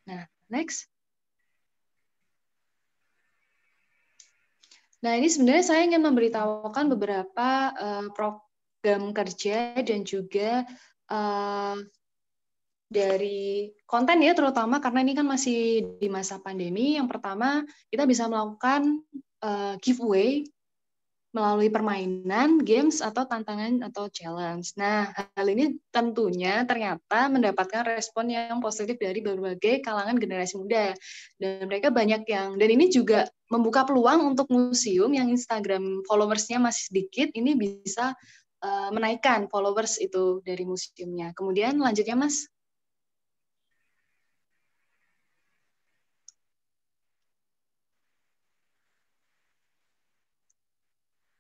Nah, next. Nah, ini sebenarnya saya ingin memberitahukan beberapa program kerja dan juga dari konten ya, terutama karena ini kan masih di masa pandemi. Yang pertama, kita bisa melakukan giveaway melalui permainan, games, atau tantangan atau challenge. Nah, hal ini tentunya ternyata mendapatkan respon yang positif dari berbagai kalangan generasi muda. Dan mereka banyak yang, dan ini juga membuka peluang untuk museum yang Instagram followers-nya masih sedikit, ini bisa menaikkan followers itu dari museumnya. Kemudian lanjutnya, Mas.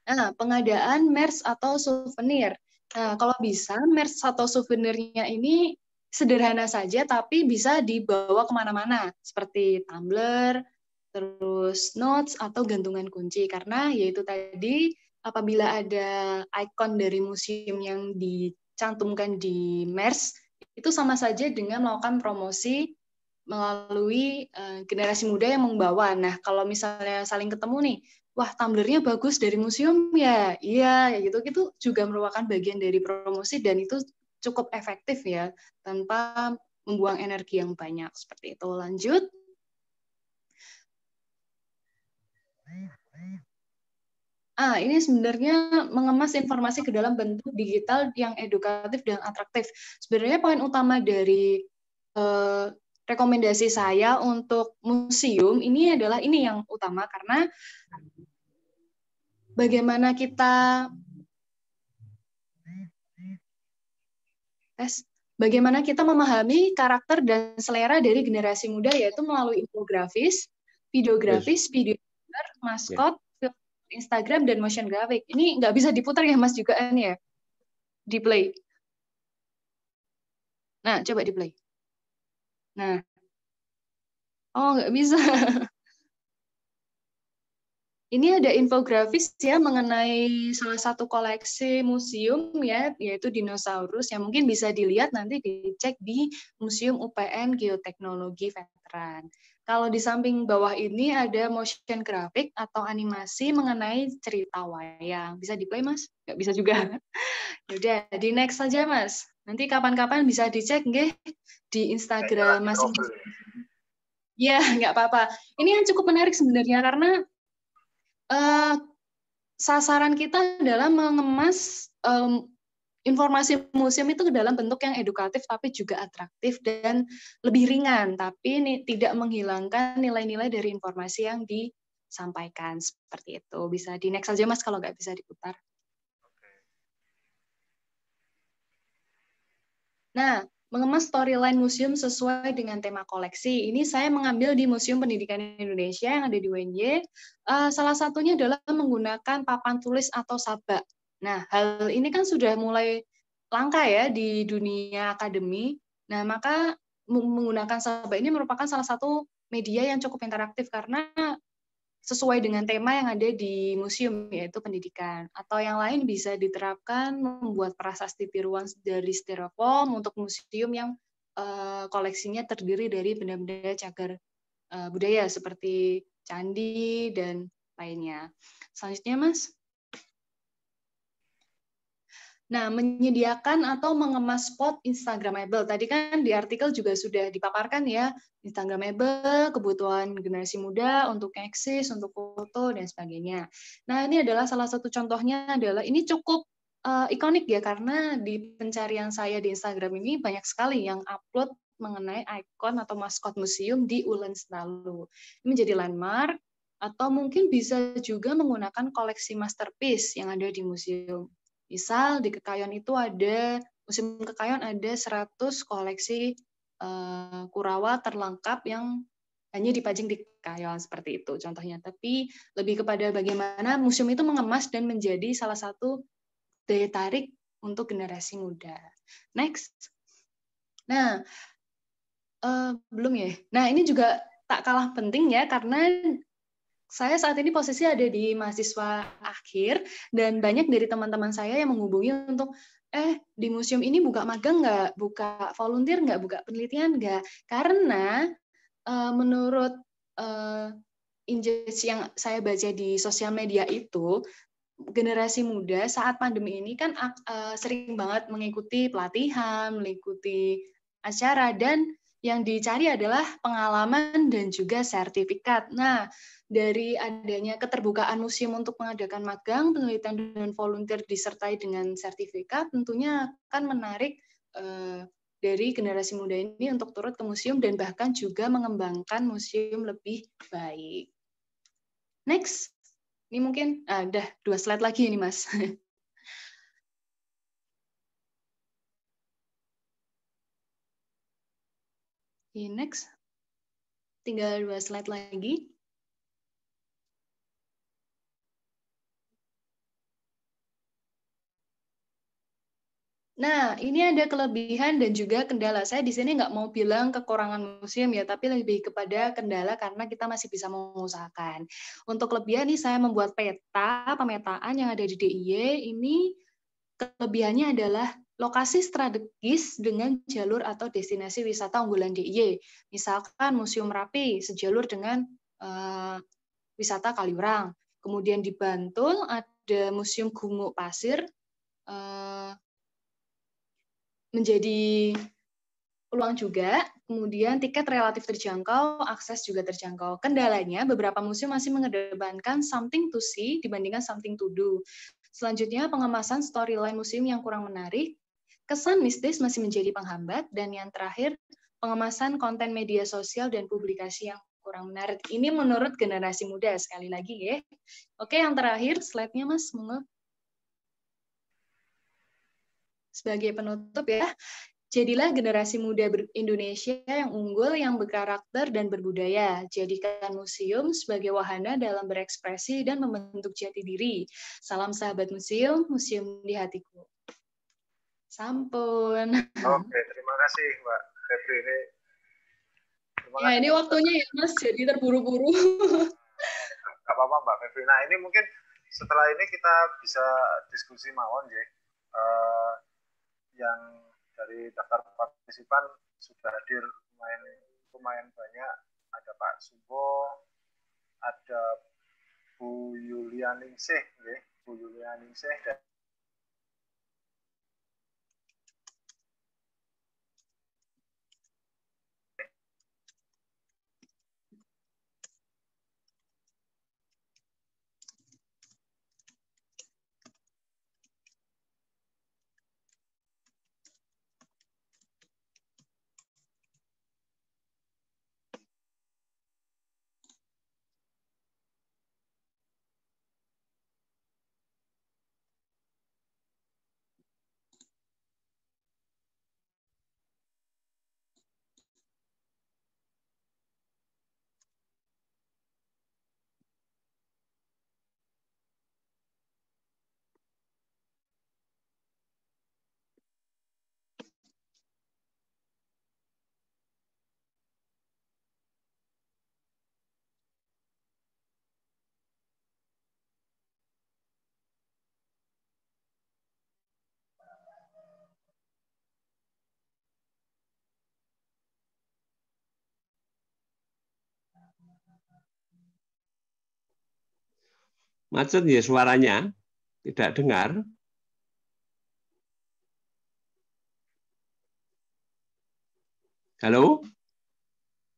Nah, pengadaan merch atau souvenir. Nah, kalau bisa, merch atau souvenirnya ini sederhana saja, tapi bisa dibawa kemana-mana, seperti tumbler, terus notes, atau gantungan kunci. Karena yaitu tadi, apabila ada ikon dari museum yang dicantumkan di merch, itu sama saja dengan melakukan promosi melalui generasi muda yang membawa. Nah, kalau misalnya saling ketemu nih, wah, tumblernya bagus dari museum ya, iya, gitu juga merupakan bagian dari promosi dan itu cukup efektif ya, tanpa membuang energi yang banyak seperti itu. Lanjut. Ini sebenarnya mengemas informasi ke dalam bentuk digital yang edukatif dan atraktif. Sebenarnya poin utama dari rekomendasi saya untuk museum ini adalah ini yang utama, karena bagaimana kita memahami karakter dan selera dari generasi muda, yaitu melalui infografis, videografis, video maskot, Instagram, dan motion graphic. Ini nggak bisa diputar ya, Mas, juga ini ya? Di play. Nah, coba di play. Nah. Oh, nggak bisa. Ini ada infografis ya mengenai salah satu koleksi museum ya, yaitu dinosaurus, yang mungkin bisa dilihat nanti dicek di Museum UPN Geoteknologi Veteran. Kalau di samping bawah ini ada motion graphic atau animasi mengenai cerita wayang. Bisa di play, Mas? Nggak bisa juga. Yaudah, di next saja, Mas. Nanti kapan-kapan bisa dicek nggih di Instagram masing-masing. Ya, nggak apa-apa. Ini yang cukup menarik sebenarnya karena sasaran kita adalah mengemas informasi museum itu ke dalam bentuk yang edukatif tapi juga atraktif dan lebih ringan, tapi ini tidak menghilangkan nilai-nilai dari informasi yang disampaikan seperti itu. Bisa di next saja Mas kalau nggak bisa diputar. Nah, mengemas storyline museum sesuai dengan tema koleksi. Ini saya mengambil di Museum Pendidikan Indonesia yang ada di UNY. Salah satunya adalah menggunakan papan tulis atau sabak. Nah, hal ini kan sudah mulai langka ya di dunia akademi. Nah, maka menggunakan sabak ini merupakan salah satu media yang cukup interaktif karena sesuai dengan tema yang ada di museum, yaitu pendidikan. Atau yang lain bisa diterapkan membuat prasasti tiruan dari styrofoam untuk museum yang koleksinya terdiri dari benda-benda cagar budaya seperti candi dan lainnya. Selanjutnya, Mas. Nah, menyediakan atau mengemas spot Instagramable. Tadi kan di artikel juga sudah dipaparkan ya, Instagramable, kebutuhan generasi muda untuk eksis, untuk foto, dan sebagainya. Nah, ini adalah salah satu contohnya adalah, ini cukup ikonik ya, karena di pencarian saya di Instagram ini banyak sekali yang upload mengenai ikon atau maskot museum di Ulen Selalu. Ini menjadi landmark, atau mungkin bisa juga menggunakan koleksi masterpiece yang ada di museum. Misal di Kekayon itu ada, Museum Kekayon ada 100 koleksi Kurawa terlengkap yang hanya dipajang di Kekayon, seperti itu contohnya. Tapi lebih kepada bagaimana museum itu mengemas dan menjadi salah satu daya tarik untuk generasi muda. Next. Nah, belum ya. Nah, ini juga tak kalah penting ya, karena saya saat ini posisi ada di mahasiswa akhir, dan banyak dari teman-teman saya yang menghubungi untuk, di museum ini buka magang nggak, buka volunteer nggak, buka penelitian nggak? Karena menurut injeksi yang saya baca di sosial media itu, generasi muda saat pandemi ini kan sering banget mengikuti pelatihan, mengikuti acara, dan yang dicari adalah pengalaman dan juga sertifikat. Nah, dari adanya keterbukaan museum untuk mengadakan magang, penelitian, dan volunteer disertai dengan sertifikat, tentunya akan menarik dari generasi muda ini untuk turut ke museum dan bahkan juga mengembangkan museum lebih baik. Next. Ini mungkin, udah 2 slide lagi ini, Mas. Next. Tinggal 2 slide lagi. Nah, ini ada kelebihan dan juga kendala. Saya di sini nggak mau bilang kekurangan museum ya, tapi lebih kepada kendala karena kita masih bisa mengusahakan. Untuk kelebihan nih, saya membuat peta pemetaan yang ada di DIY. Ini kelebihannya adalah lokasi strategis dengan jalur atau destinasi wisata unggulan DIY. Misalkan Museum Merapi sejalur dengan wisata Kaliurang. Kemudian di Bantul ada Museum Gumuk Pasir, menjadi peluang juga, kemudian tiket relatif terjangkau, akses juga terjangkau. Kendalanya, beberapa museum masih mengedepankan something to see dibandingkan something to do. Selanjutnya, pengemasan storyline museum yang kurang menarik, kesan mistis masih menjadi penghambat, dan yang terakhir, pengemasan konten media sosial dan publikasi yang kurang menarik. Ini menurut generasi muda, sekali lagi ya. Oke, yang terakhir, slide-nya Mas, monggo. Sebagai penutup ya, jadilah generasi muda Indonesia yang unggul, yang berkarakter dan berbudaya. Jadikan museum sebagai wahana dalam berekspresi dan membentuk jati diri. Salam sahabat museum, museum di hatiku. Sampun. Oke, terima kasih Mbak Febri. Ini waktunya ya Mas, jadi terburu-buru. Gak apa-apa Mbak Febri. Nah, ini mungkin setelah ini kita bisa diskusi mawon ya. Yang dari daftar partisipan sudah hadir lumayan banyak. Ada Pak Sumbo, ada Bu Yulianingsih, ya. Bu Yulianingsih dan Macet ya suaranya, tidak dengar. Halo?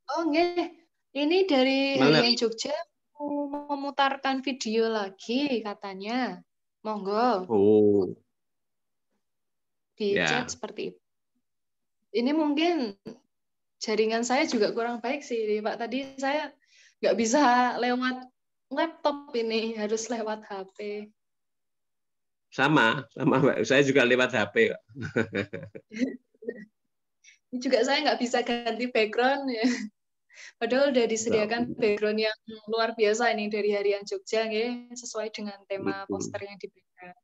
Oh, nggih. Ini dari Malam. Harian Jogja mau memutarkan video lagi katanya. Monggo Oh, di chat ya. seperti itu. Ini mungkin jaringan saya juga kurang baik sih, Pak. Tadi saya nggak bisa lewat laptop ini, harus lewat HP. Sama, Mbak. Saya juga lewat HP. Ini juga saya nggak bisa ganti background ya. Padahal udah disediakan background yang luar biasa ini dari Harian Jogja, ya, sesuai dengan tema poster yang diberikan.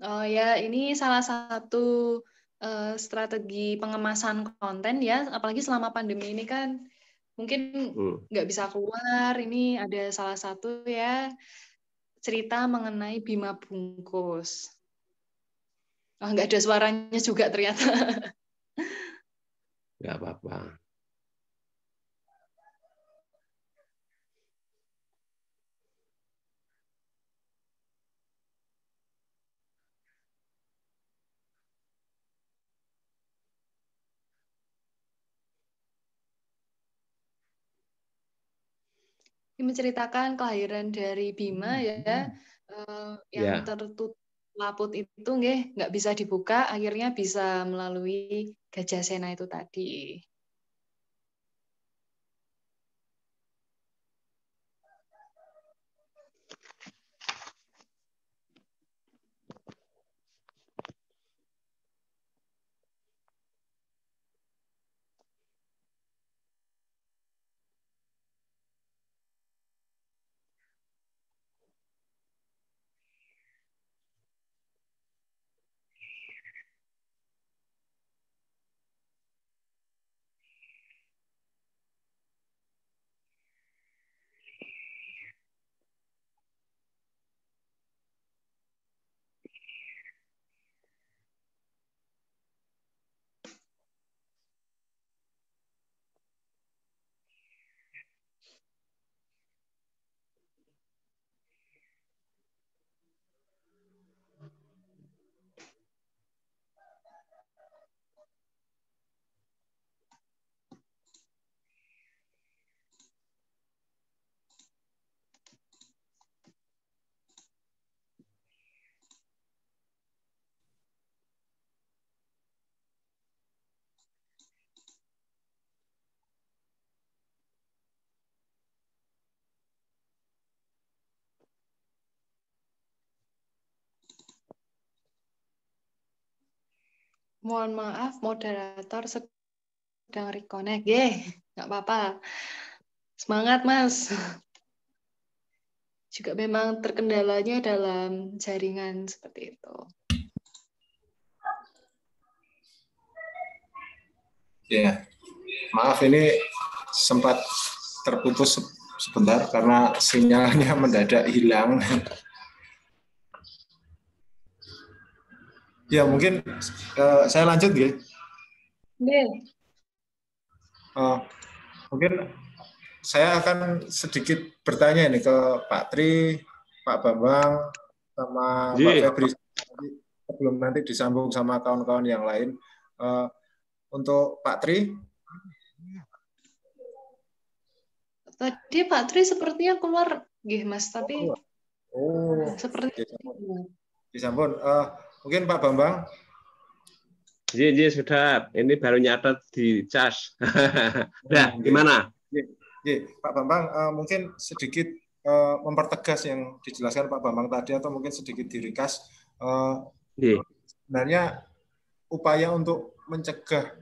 Oh ya, ini salah satu strategi pengemasan konten ya, apalagi selama pandemi ini kan mungkin nggak bisa keluar. Ini ada salah satu ya cerita mengenai Bima Bungkus. Oh, nggak ada suaranya juga ternyata. Nggak apa-apa. Ini menceritakan kelahiran dari Bima ya, yang tertutup laput itu nggak bisa dibuka, akhirnya bisa melalui Gajah Sena itu tadi. Mohon maaf, moderator sedang reconnect. Nggak apa-apa. Semangat, Mas. Juga memang terkendalanya dalam jaringan seperti itu. Ya, maaf ini sempat terputus sebentar karena sinyalnya mendadak hilang. Ya mungkin saya lanjut ya. Mungkin saya akan sedikit bertanya ini ke Pak Tri, Pak Bambang, sama Mbak Febri sebelum nanti disambung sama kawan-kawan yang lain. Untuk Pak Tri. Tadi Pak Tri sepertinya keluar, Mas, tapi seperti disambung. Mungkin Pak Bambang. Iya, sudah. Ini baru nyatet di cas. Nah, gimana? Pak Bambang, mungkin sedikit mempertegas yang dijelaskan Pak Bambang tadi, atau mungkin sedikit diringkas. Sebenarnya upaya untuk mencegah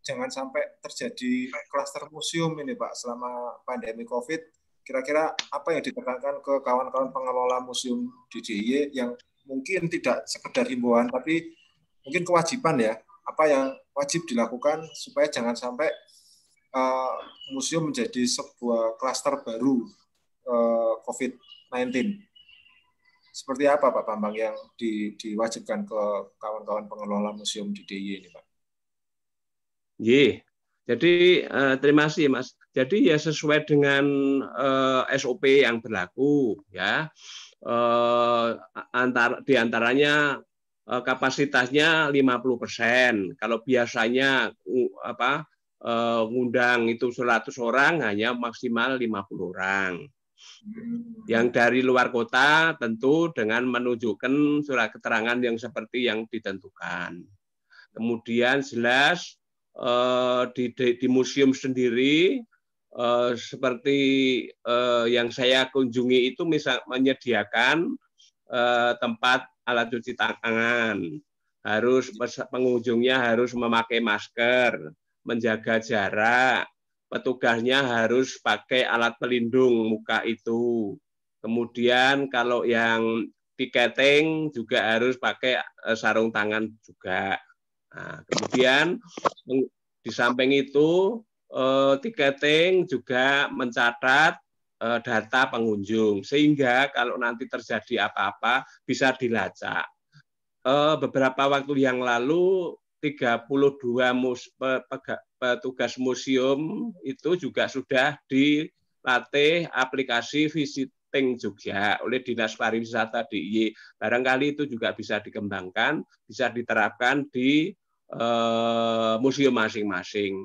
jangan sampai terjadi klaster museum ini, Pak, selama pandemi COVID, kira-kira apa yang ditekankan ke kawan-kawan pengelola museum di DIY yang mungkin tidak sekedar himbauan, tapi mungkin kewajiban ya, apa yang wajib dilakukan supaya jangan sampai museum menjadi sebuah klaster baru COVID-19. seperti apa Pak Bambang yang diwajibkan ke kawan-kawan pengelola museum di DIY ini Pak? Jadi terima kasih Mas. Jadi ya sesuai dengan SOP yang berlaku ya. Di antaranya kapasitasnya 50%. Kalau biasanya ngundang itu 100 orang, hanya maksimal 50 orang. Yang dari luar kota tentu dengan menunjukkan surat keterangan yang seperti yang ditentukan. Kemudian jelas di museum sendiri seperti yang saya kunjungi itu misal menyediakan tempat alat cuci tangan, harus pengunjungnya harus memakai masker, menjaga jarak, petugasnya harus pakai alat pelindung muka itu. Kemudian kalau yang tiketing juga harus pakai sarung tangan juga. Nah, kemudian di samping itu tiketing juga mencatat data pengunjung sehingga kalau nanti terjadi apa-apa bisa dilacak. Beberapa waktu yang lalu 32 petugas museum itu juga sudah dilatih aplikasi visiting juga oleh Dinas Pariwisata DIY. Barangkali itu juga bisa dikembangkan, bisa diterapkan di museum masing-masing.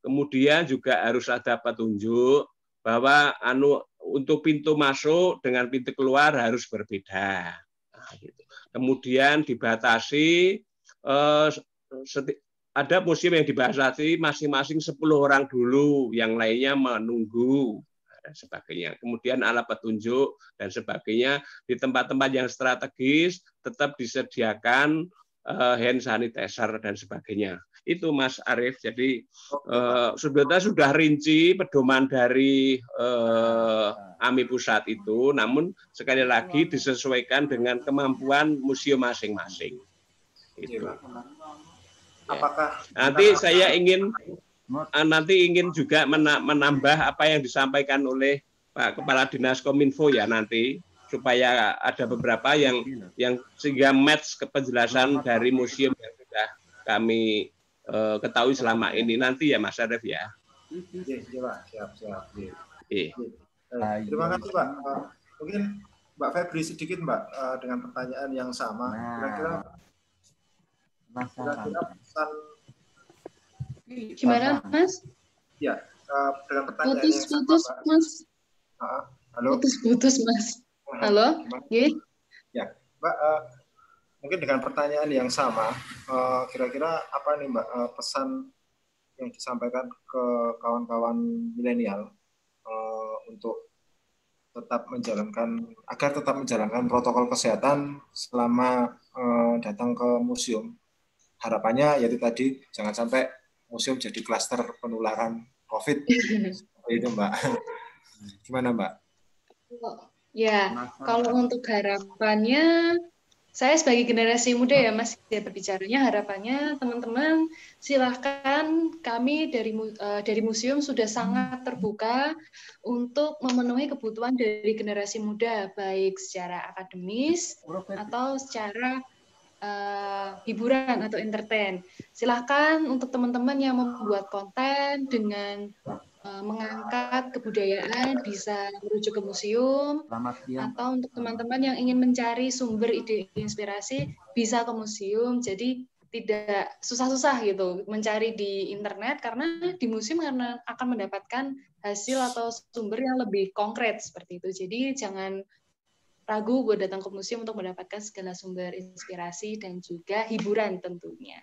Kemudian juga harus ada petunjuk bahwa untuk pintu masuk dengan pintu keluar harus berbeda. Nah, gitu. Kemudian dibatasi ada museum yang dibatasi masing-masing 10 orang dulu, yang lainnya menunggu dan sebagainya. Kemudian alat petunjuk dan sebagainya. Di tempat-tempat yang strategis tetap disediakan hand sanitizer dan sebagainya. Itu Mas Arief. Jadi sebenarnya sudah rinci pedoman dari AMI pusat itu, namun sekali lagi disesuaikan dengan kemampuan museum masing-masing. Itu. Apakah nanti saya ingin juga menambah apa yang disampaikan oleh Pak Kepala Dinas Kominfo ya nanti, supaya ada beberapa yang sehingga match ke penjelasan dari museum yang sudah kami ketahui selama ini nanti ya Mas Arief ya. Siap. Terima kasih Pak. Mungkin Mbak Febri sedikit Mbak dengan pertanyaan yang sama. Kira-kira pesan gimana Mas? Ya, dengan pertanyaan yang sama Mbak. Mas. Halo. Putus Mas. Halo. Ya, Mbak. Mungkin dengan pertanyaan yang sama, kira-kira apa nih Mbak pesan yang disampaikan ke kawan-kawan milenial untuk agar tetap menjalankan protokol kesehatan selama datang ke museum. Harapannya yaitu tadi jangan sampai museum jadi klaster penularan COVID. Seperti itu Mbak. Gimana Mbak? Ya, kalau untuk harapannya, saya sebagai generasi muda ya Mas, ya berbicaranya harapannya teman-teman silahkan, kami dari museum sudah sangat terbuka untuk memenuhi kebutuhan dari generasi muda, baik secara akademis atau secara hiburan atau entertain. Silahkan untuk teman-teman yang membuat konten dengan mengangkat kebudayaan bisa merujuk ke museum, atau untuk teman-teman yang ingin mencari sumber ide inspirasi bisa ke museum. Jadi tidak susah-susah gitu mencari di internet, karena di museum karena akan mendapatkan hasil atau sumber yang lebih konkret seperti itu. Jadi jangan ragu buat datang ke museum untuk mendapatkan segala sumber inspirasi dan juga hiburan tentunya.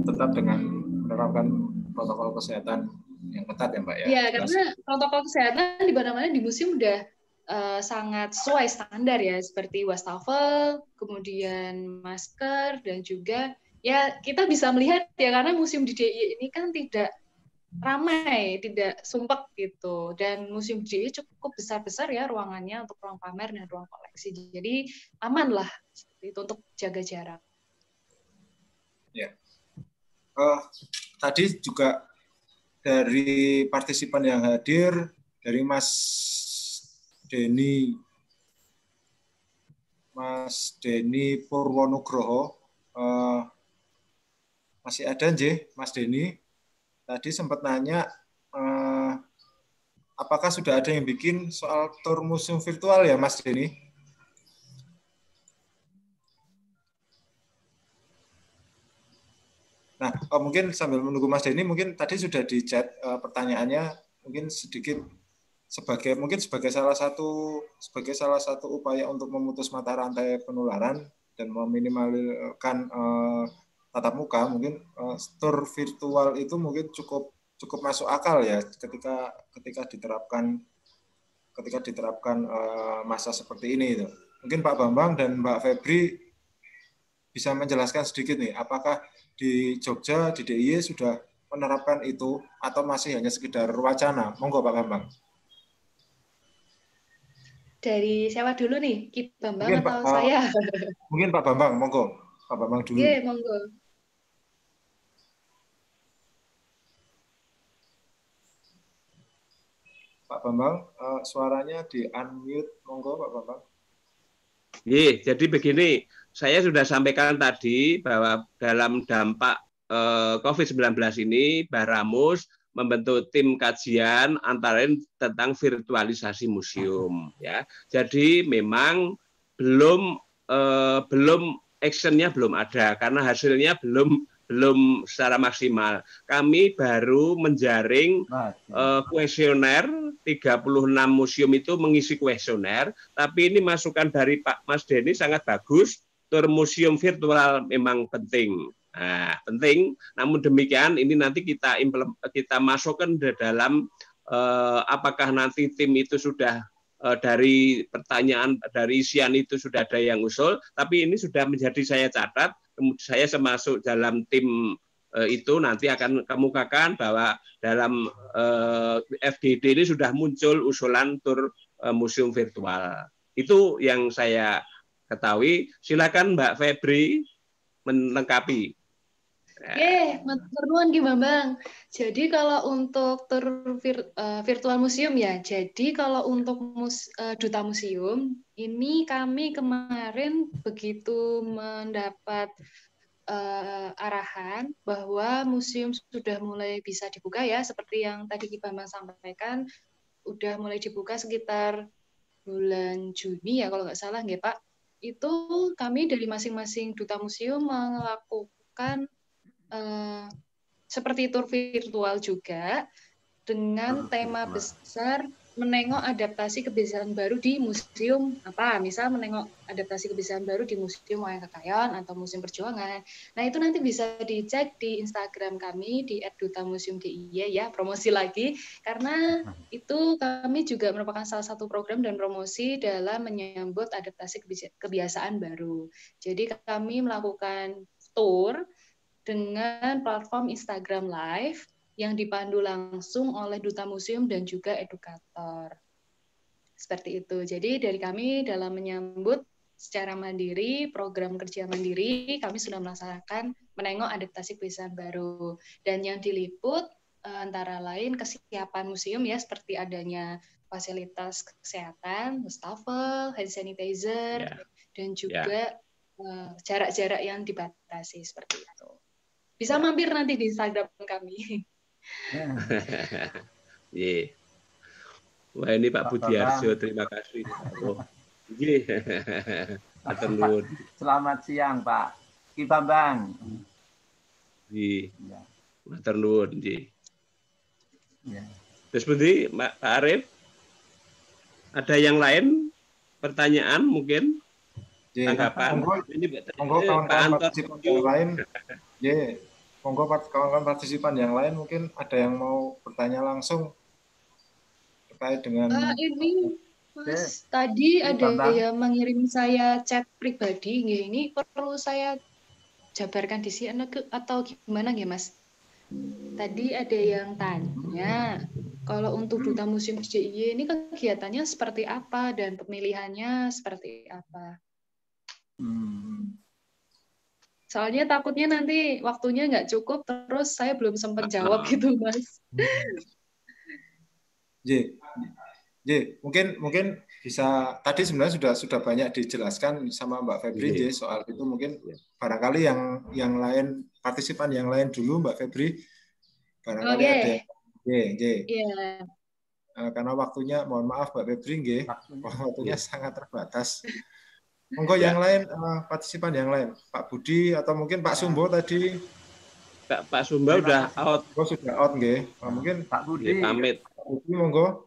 Tetap dengan menerapkan protokol kesehatan yang ketat ya Mbak ya? Ya, karena protokol kesehatan di mana-mana di museum udah sangat sesuai standar ya, seperti wastafel, kemudian masker, dan juga ya kita bisa melihat ya, karena museum di DIY ini kan tidak ramai, tidak sumpek gitu, dan museum di DIY cukup besar-besar ya ruangannya untuk ruang pamer dan ruang koleksi, jadi aman lah seperti itu untuk jaga jarak. Ya. Tadi juga dari partisipan yang hadir, dari Mas Denny Mas Denny Purwonugroho. Masih ada nggih, Mas Denny? Tadi sempat nanya apakah sudah ada yang bikin soal tur museum virtual ya, Mas Denny? Nah, mungkin sambil menunggu Mas Denny, mungkin tadi sudah di chat pertanyaannya, mungkin sedikit sebagai salah satu upaya untuk memutus mata rantai penularan dan meminimalkan tatap muka, mungkin tur virtual itu mungkin cukup masuk akal ya ketika diterapkan masa seperti ini itu. Mungkin Pak Bambang dan Mbak Febri bisa menjelaskan sedikit nih, apakah di Jogja, di DIY sudah menerapkan itu atau masih hanya sekedar wacana? Monggo Pak Bambang. Dari siapa dulu nih? Ki Bambang Mungkin, atau saya? Mungkin Pak Bambang, monggo. Pak Bambang dulu. Oke, monggo. Pak Bambang, suaranya di unmute, monggo Pak Bambang. Jadi begini, saya sudah sampaikan tadi bahwa dalam dampak COVID-19 ini, Baramus membentuk tim kajian antara lain tentang virtualisasi museum. Ya, jadi memang belum actionnya belum ada karena hasilnya belum secara maksimal. Kami baru menjaring kuesioner, 36 museum itu mengisi kuesioner, tapi ini masukan dari Pak Mas Denny sangat bagus, tur museum virtual memang penting. Nah, penting, namun demikian ini nanti kita masukkan di dalam apakah nanti tim itu sudah dari pertanyaan, dari isian itu sudah ada yang usul, tapi ini sudah menjadi saya catat, kemudian saya termasuk dalam tim itu nanti akan kemukakan bahwa dalam FGD ini sudah muncul usulan tur museum virtual. Itu yang saya ketahui. Silakan Mbak Febri melengkapi. Matur nuwun Ki Bambang. Jadi kalau untuk tur virtual museum ya, jadi kalau untuk duta museum ini kami kemarin begitu mendapat arahan bahwa museum sudah mulai bisa dibuka ya, seperti yang tadi Ki Bambang sampaikan, udah mulai dibuka sekitar bulan Juni ya kalau nggak salah nggih Pak. Itu kami dari masing-masing duta museum melakukan seperti tur virtual juga dengan tema besar menengok adaptasi kebiasaan baru di museum apa, misal menengok adaptasi kebiasaan baru di Museum Wayang Kekayon atau Museum Perjuangan. Nah itu nanti bisa dicek di Instagram kami di @dutamuseum.diy ya, promosi lagi karena itu kami juga merupakan salah satu program dan promosi dalam menyambut adaptasi kebiasaan baru. Jadi kami melakukan tour dengan platform Instagram Live yang dipandu langsung oleh duta museum dan juga edukator. Seperti itu. Jadi dari kami dalam menyambut secara mandiri, program kerja mandiri, kami sudah melaksanakan menengok adaptasi kebiasaan baru. Dan yang diliput antara lain kesiapan museum ya, seperti adanya fasilitas kesehatan, wastafel, hand sanitizer, dan juga jarak-jarak yang dibatasi seperti itu. Bisa mampir nanti di Instagram kami. Wah ini Pak Budiarjo, terima kasih. Selamat siang Pak Ki Bambang. Matur nuwun. Terus pundi Pak Arif? Ada yang lain pertanyaan mungkin? Tanggapan? Monggo kawan-kawan partisipan yang lain. Monggo kawan-kawan partisipan yang lain mungkin ada yang mau bertanya langsung terkait dengan ini Mas, tadi ada yang mengirim saya chat pribadi, ini perlu saya jabarkan di sini atau gimana ya Mas? Tadi ada yang tanya, kalau untuk duta museum DIY ini kegiatannya seperti apa dan pemilihannya seperti apa? Soalnya takutnya nanti waktunya nggak cukup, terus saya belum sempat jawab gitu, Mas. Mungkin bisa tadi sebenarnya sudah banyak dijelaskan sama Mbak Febri soal itu. Mungkin barangkali yang lain, partisipan yang lain dulu, Mbak Febri, barangkali ada. Karena waktunya, mohon maaf Mbak Febri, waktunya sangat terbatas. Monggo yang lain, partisipan yang lain, Pak Budi atau mungkin Pak Sumbo tadi. Pak Sumbo udah out. Sudah out, mungkin Pak Budi pamit. Pak Budi, monggo.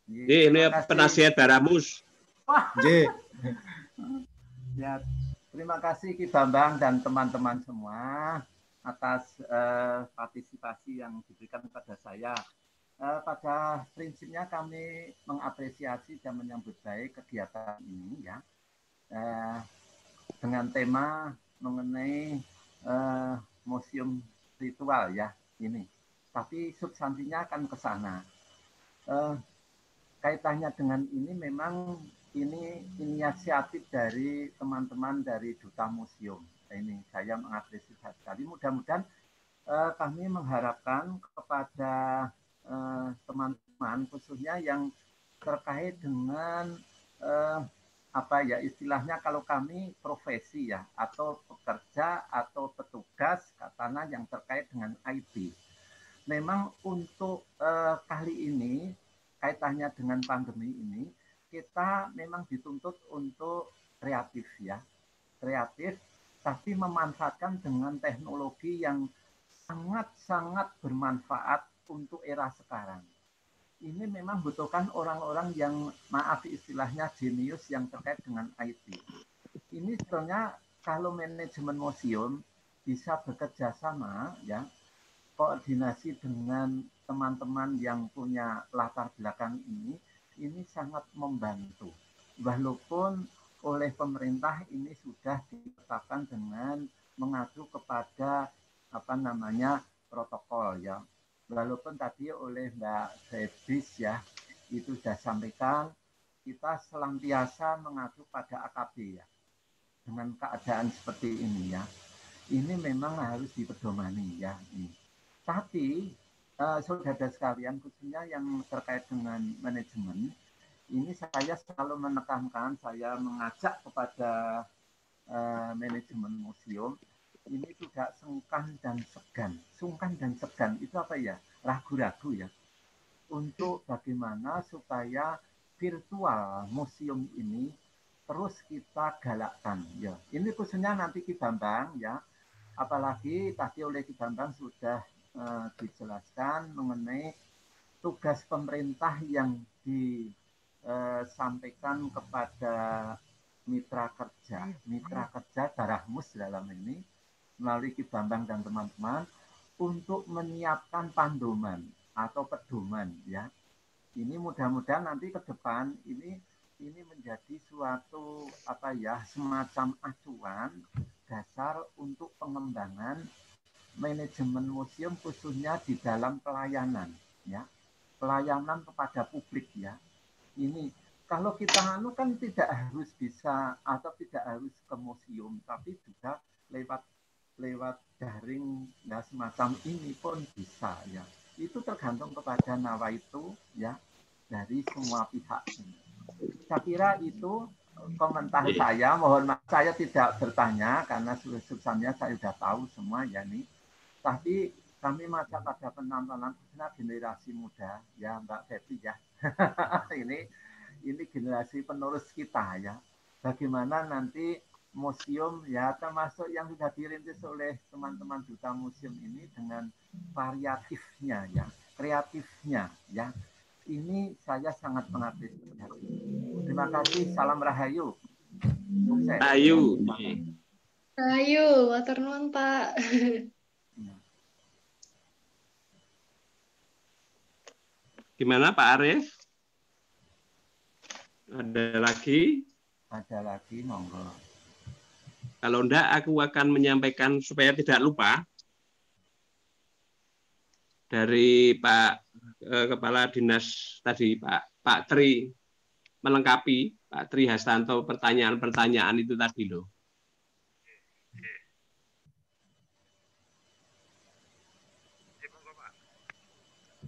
Ini penasihat Daramus. Ya, terima kasih Ki Bambang dan teman-teman semua atas partisipasi yang diberikan kepada saya. Pada prinsipnya kami mengapresiasi dan menyambut baik kegiatan ini ya, dengan tema mengenai museum ritual ya ini. Tapi substansinya akan ke sana. Kaitannya dengan ini memang ini inisiatif dari teman-teman dari Duta Museum. Ini saya mengapresiasi sekali. Mudah-mudahan kami mengharapkan kepada teman-teman khususnya yang terkait dengan apa ya istilahnya, kalau kami profesi ya, atau pekerja atau petugas katanya yang terkait dengan IT. Memang untuk kali ini kaitannya dengan pandemi ini, kita memang dituntut untuk kreatif ya, kreatif, tapi memanfaatkan dengan teknologi yang sangat-sangat bermanfaat untuk era sekarang. Ini memang butuhkan orang-orang yang, maaf istilahnya, jenius yang terkait dengan IT. Ini sebenarnya kalau manajemen museum bisa bekerja sama ya, koordinasi dengan teman-teman yang punya latar belakang ini sangat membantu. Walaupun oleh pemerintah ini sudah ditetapkan dengan mengacu kepada apa namanya protokol ya. Walaupun tadi oleh Mbak Febris ya itu sudah sampaikan, kita selantiasa mengacu pada AKB ya. Dengan keadaan seperti ini ya, ini memang harus dipedomani ya. Tapi saudara sekalian, khususnya yang terkait dengan manajemen, ini saya selalu menekankan, saya mengajak kepada manajemen museum, ini tidak sungkan dan segan. Sungkan dan segan itu apa ya? Ragu-ragu ya. Untuk bagaimana supaya virtual museum ini terus kita galakkan ya. Ini khususnya nanti Ki Bambang ya. Apalagi tadi oleh Ki Bambang sudah dijelaskan mengenai tugas pemerintah yang disampaikan kepada mitra kerja Daramus dalam ini melalui Ki Bambang dan teman-teman untuk menyiapkan pandoman atau pedoman ya. Ini mudah-mudahan nanti ke depan ini menjadi suatu apa ya, semacam acuan dasar untuk pengembangan manajemen museum khususnya di dalam pelayanan ya, pelayanan kepada publik ya. Ini kalau kita kan tidak harus bisa atau tidak harus ke museum, tapi juga lewat daring ya, semacam ini pun bisa ya. Itu tergantung kepada nawaitu ya dari semua pihak. Saya kira itu komentar saya. Mohon maaf saya tidak bertanya karena substansinya saya sudah tahu semua ya nih. Tapi kami mengajak pada penontonan khususnya generasi muda ya Mbak Febri ya. ini generasi penerus kita ya. Bagaimana nanti museum ya, termasuk yang sudah dirintis oleh teman-teman Duta Museum ini dengan variatifnya ya, kreatifnya ya. Ini saya sangat mengapresiasi. Terima kasih, salam rahayu. Sukses. Ayu. Ayu, matur nuwun Pak. Gimana Pak Arief? Ada lagi? Ada lagi, monggo. Kalau enggak, aku akan menyampaikan supaya tidak lupa dari Pak Kepala Dinas tadi, Pak Tri, melengkapi Pak Tri Hastanto pertanyaan-pertanyaan itu tadi loh.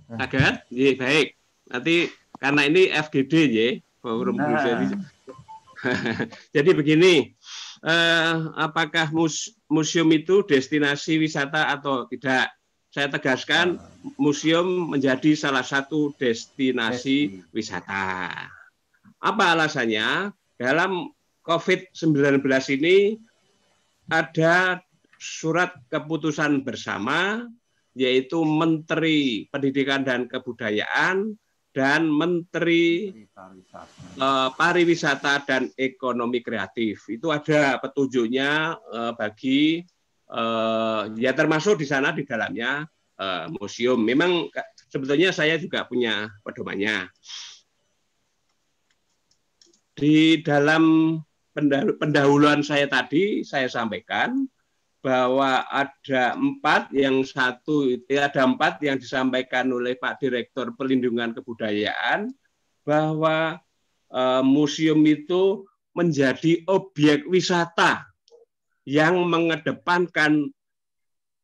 Agak? Iya, baik. Nanti karena ini FGD ya, Forum Budaya. Jadi begini, apakah museum itu destinasi wisata atau tidak? Saya tegaskan, museum menjadi salah satu destinasi wisata. Apa alasannya? Dalam COVID-19 ini ada surat keputusan bersama, yaitu Menteri Pendidikan dan Kebudayaan dan Menteri Pariwisata dan Ekonomi Kreatif. Itu ada petunjuknya bagi ya termasuk di sana di dalamnya museum. Memang sebetulnya saya juga punya pedomannya. Di dalam pendahuluan saya tadi saya sampaikan bahwa ada 4 yang disampaikan oleh Pak Direktur Pelindungan Kebudayaan bahwa museum itu menjadi objek wisata yang mengedepankan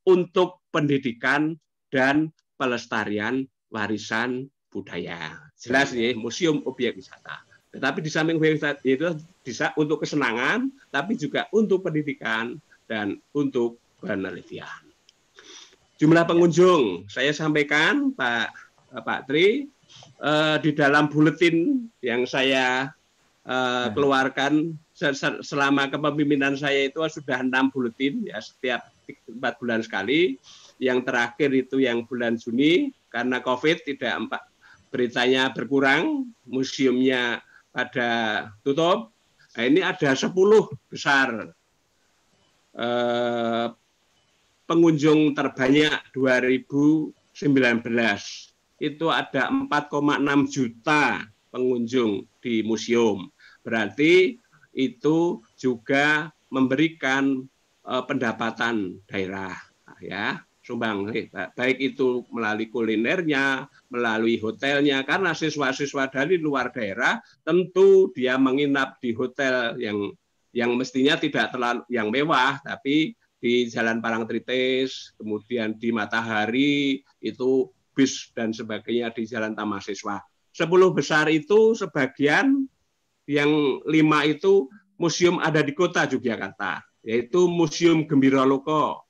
untuk pendidikan dan pelestarian warisan budaya. Jelas ya, museum objek wisata. Tetapi di samping objek wisata itu bisa untuk kesenangan, tapi juga untuk pendidikan dan untuk penelitian. Jumlah pengunjung, saya sampaikan Pak Tri, di dalam buletin yang saya keluarkan selama kepemimpinan saya itu sudah 6 buletin ya, setiap 4 bulan sekali. Yang terakhir itu yang bulan Juni karena COVID beritanya berkurang, museumnya pada tutup. Nah, ini ada 10 besar pengunjung terbanyak 2019. Itu ada 4,6 juta pengunjung di museum. Berarti itu juga memberikan pendapatan daerah ya, sumbang baik itu melalui kulinernya, melalui hotelnya, karena siswa-siswa dari luar daerah tentu dia menginap di hotel yang mestinya tidak terlalu yang mewah, tapi di Jalan Parangtritis, kemudian di Matahari, itu bis dan sebagainya di Jalan Taman Siswa. 10 besar itu sebagian, yang 5 itu museum ada di kota Yogyakarta, yaitu Museum Gembira Loka,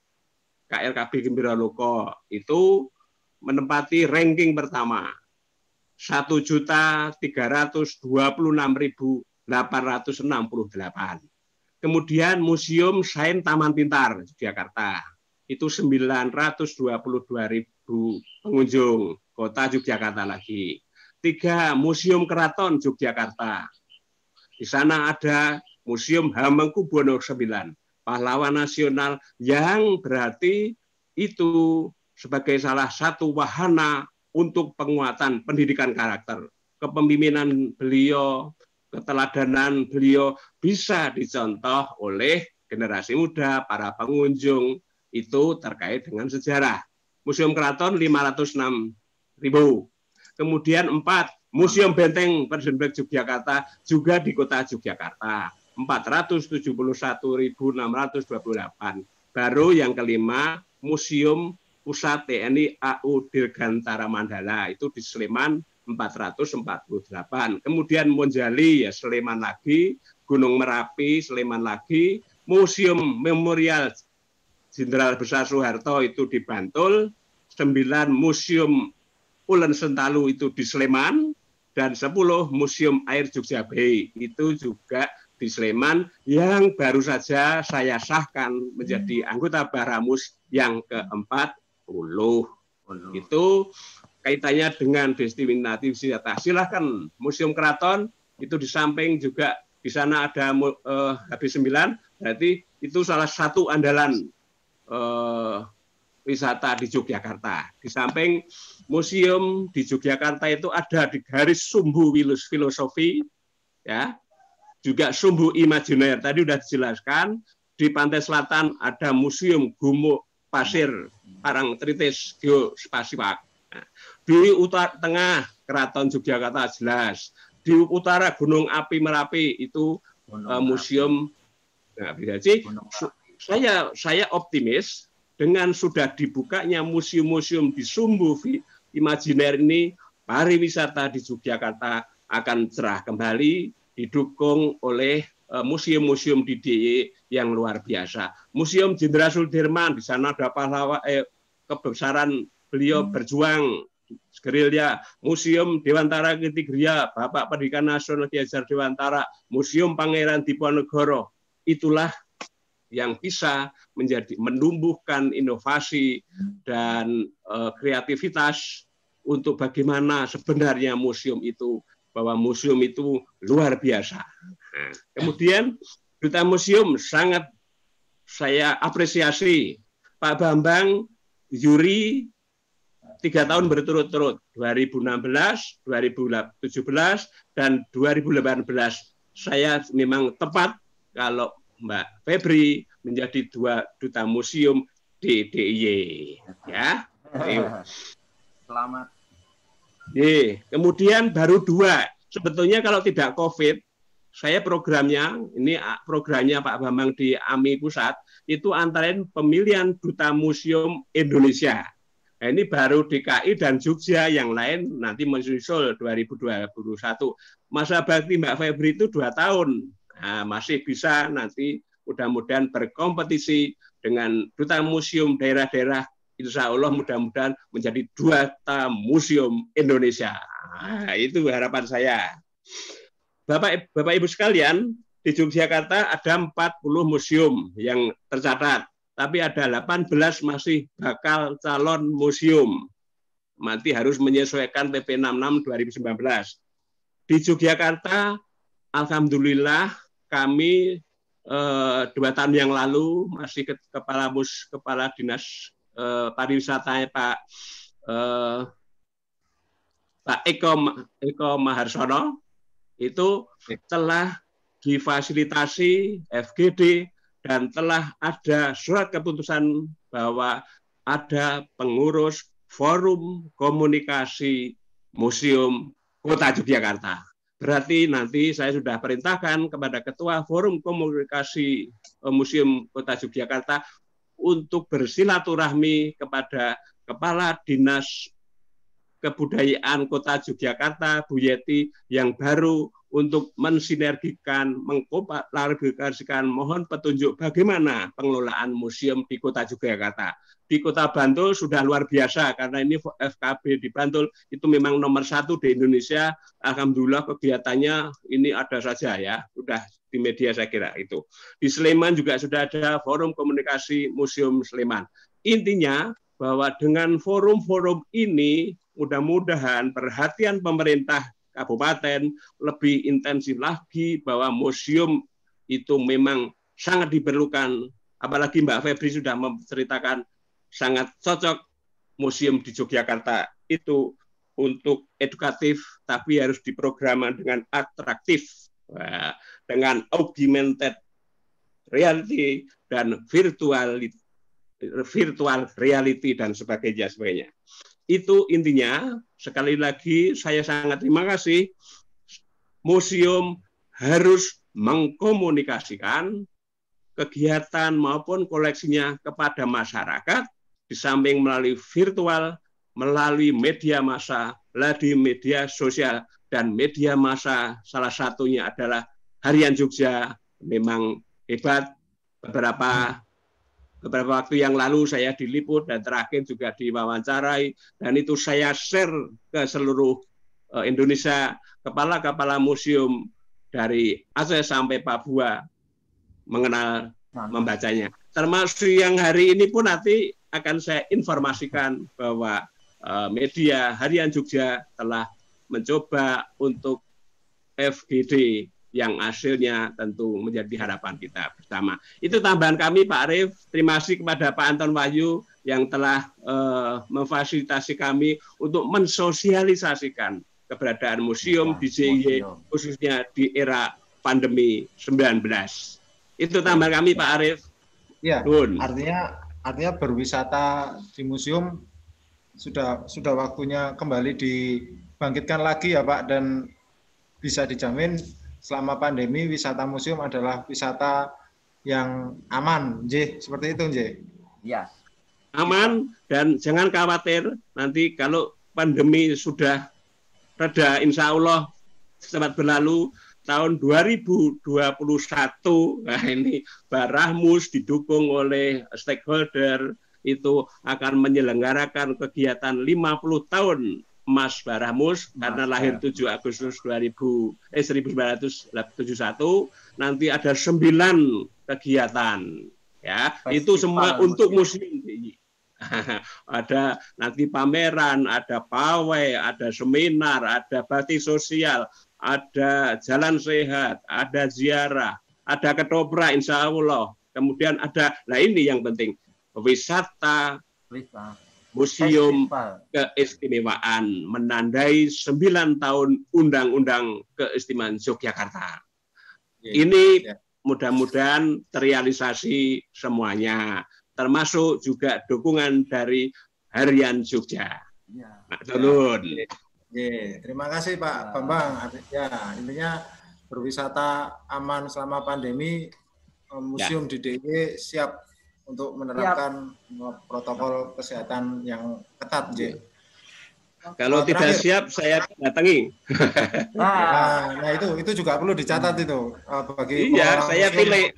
KLKB Gembira Loka, itu menempati ranking pertama, 1.326.868. Kemudian Museum Sains Taman Pintar Yogyakarta, itu 922.000 pengunjung, kota Yogyakarta lagi. 3, Museum Keraton Yogyakarta. Di sana ada Museum Hamengkubuwono IX, pahlawan nasional, yang berarti itu sebagai salah satu wahana untuk penguatan pendidikan karakter. Kepemimpinan beliau, keteladanan beliau bisa dicontoh oleh generasi muda, para pengunjung, itu terkait dengan sejarah. Museum Keraton 506.000. Kemudian 4, Museum Benteng Presdenberg Yogyakarta juga di kota Yogyakarta, 471.628. Baru yang kelima, Museum Pusat TNI AU Dirgantara Mandala, itu di Sleman 448. Kemudian Monjali ya Sleman lagi, Gunung Merapi Sleman lagi, Museum Memorial Jenderal Besar Soeharto itu di Bantul, 9 Museum Ulen Sentalu itu di Sleman, dan 10 Museum Air Jogja Bay itu juga di Sleman, yang baru saja saya sahkan menjadi anggota Baramus yang ke-40. Itu kaitannya dengan destinasi wisata. Silahkan Museum Keraton itu di samping juga di sana ada HB9, berarti itu salah satu andalan wisata di Yogyakarta. Di samping museum di Yogyakarta itu ada di garis sumbu filosofi, ya, juga sumbu imajiner. Tadi sudah dijelaskan. Di pantai selatan ada Museum Gumuk Pasir Parangtritis Geospasial. Nah, di utara tengah Keraton Yogyakarta jelas. Di utara Gunung Api Merapi itu museum. Nah, jadi saya optimis dengan sudah dibukanya museum-museum di sumbu imajiner ini, pariwisata di Yogyakarta akan cerah kembali, didukung oleh museum-museum di DIY yang luar biasa. Museum Jenderal Sudirman, di sana ada pahlawan kebesaran beliau berjuang gerilya. Museum Dewantara Ketigria, Bapak Pendidikan Nasional Ki Hajar Dewantara, Museum Pangeran Diponegoro. Itulah yang bisa menumbuhkan inovasi dan kreativitas untuk bagaimana sebenarnya museum itu, bahwa museum itu luar biasa. Nah, kemudian Duta Museum sangat saya apresiasi Pak Bambang Yuri 3 tahun berturut-turut, 2016, 2017, dan 2018. Saya memang tepat kalau Mbak Febri menjadi duta museum di DIY. Ya. Selamat. Kemudian baru 2. Sebetulnya kalau tidak COVID, saya programnya Pak Bambang di AMI Pusat itu antara pemilihan duta museum Indonesia. Nah, ini baru DKI dan Jogja, yang lain nanti menyusul 2021. Masa bakti Mbak Febri itu 2 tahun. Nah, masih bisa nanti mudah-mudahan berkompetisi dengan duta museum daerah-daerah. Insya Allah mudah-mudahan menjadi duta museum Indonesia. Nah, itu harapan saya. Bapak Ibu sekalian, di Yogyakarta ada 40 museum yang tercatat, tapi ada 18 masih bakal calon museum. Nanti harus menyesuaikan PP 66 2019. Di Yogyakarta, alhamdulillah kami 2 tahun yang lalu masih kepala dinas pariwisata Pak Eko Maharsono itu telah difasilitasi FGD dan telah ada surat keputusan bahwa ada pengurus forum komunikasi museum Kota Yogyakarta. Berarti nanti saya sudah perintahkan kepada Ketua Forum Komunikasi Museum Kota Yogyakarta untuk bersilaturahmi kepada Kepala Dinas Kebudayaan Kota Yogyakarta, Bu Yeti, yang baru untuk mensinergikan, mengkomunikasikan, mohon petunjuk bagaimana pengelolaan museum di Kota Yogyakarta. Di Kota Bantul sudah luar biasa, karena ini FKB di Bantul itu memang nomor 1 di Indonesia. Alhamdulillah kegiatannya ini ada saja ya, sudah di media saya kira itu. Di Sleman juga sudah ada Forum Komunikasi Museum Sleman. Intinya bahwa dengan forum-forum ini mudah-mudahan perhatian pemerintah kabupaten lebih intensif lagi, bahwa museum itu memang sangat diperlukan. Apalagi Mbak Febri sudah menceritakan sangat cocok museum di Yogyakarta itu untuk edukatif, tapi harus diprogram dengan atraktif, dengan augmented reality dan virtual reality dan sebagainya. Itu intinya. Sekali lagi saya sangat terima kasih. Museum harus mengkomunikasikan kegiatan maupun koleksinya kepada masyarakat, di samping melalui virtual, melalui media massa, melalui media sosial, dan media massa salah satunya adalah Harian Jogja. Memang hebat. Beberapa waktu yang lalu saya diliput dan terakhir juga diwawancarai, dan itu saya share ke seluruh Indonesia. Kepala-kepala museum dari Aceh sampai Papua mengenal, membacanya. Termasuk yang hari ini pun nanti akan saya informasikan bahwa media Harian Jogja telah mencoba untuk FGD, yang hasilnya tentu menjadi harapan kita bersama. Itu tambahan kami, Pak Arief. Terima kasih kepada Pak Anton Wahyu yang telah memfasilitasi kami untuk mensosialisasikan keberadaan museum di DIY, khususnya di era pandemi 19. Itu tambahan kami, Pak Arief. Ya, artinya berwisata di museum sudah waktunya kembali dibangkitkan lagi ya Pak, dan bisa dijamin selama pandemi wisata museum adalah wisata yang aman, Nggih, seperti itu, Nggih. Iya. Aman, dan jangan khawatir nanti kalau pandemi sudah reda, insya Allah sempat berlalu tahun 2021. Nah, ini Mbak Rahmus didukung oleh stakeholder itu akan menyelenggarakan kegiatan 50 tahun Mas Baramus karena lahir 7 Agustus 1971, nanti ada 9 kegiatan ya. Festival itu semua untuk museum DIY. Ada nanti pameran, ada pawai, ada seminar, ada bakti sosial, ada jalan sehat, ada ziarah, ada ketoprak insya Allah. Kemudian ada, nah ini yang penting, wisata, museum keistimewaan menandai 9 tahun Undang-Undang Keistimewaan Yogyakarta. Ini mudah-mudahan terrealisasi semuanya, termasuk juga dukungan dari Harian Jogja. Terima kasih Pak Bambang. Ya, intinya berwisata aman selama pandemi, museum di DIY siap untuk menerapkan protokol kesehatan yang ketat, J. Kalau tidak siap, saya datangi. Nah, itu juga perlu dicatat itu bagi saya pilih,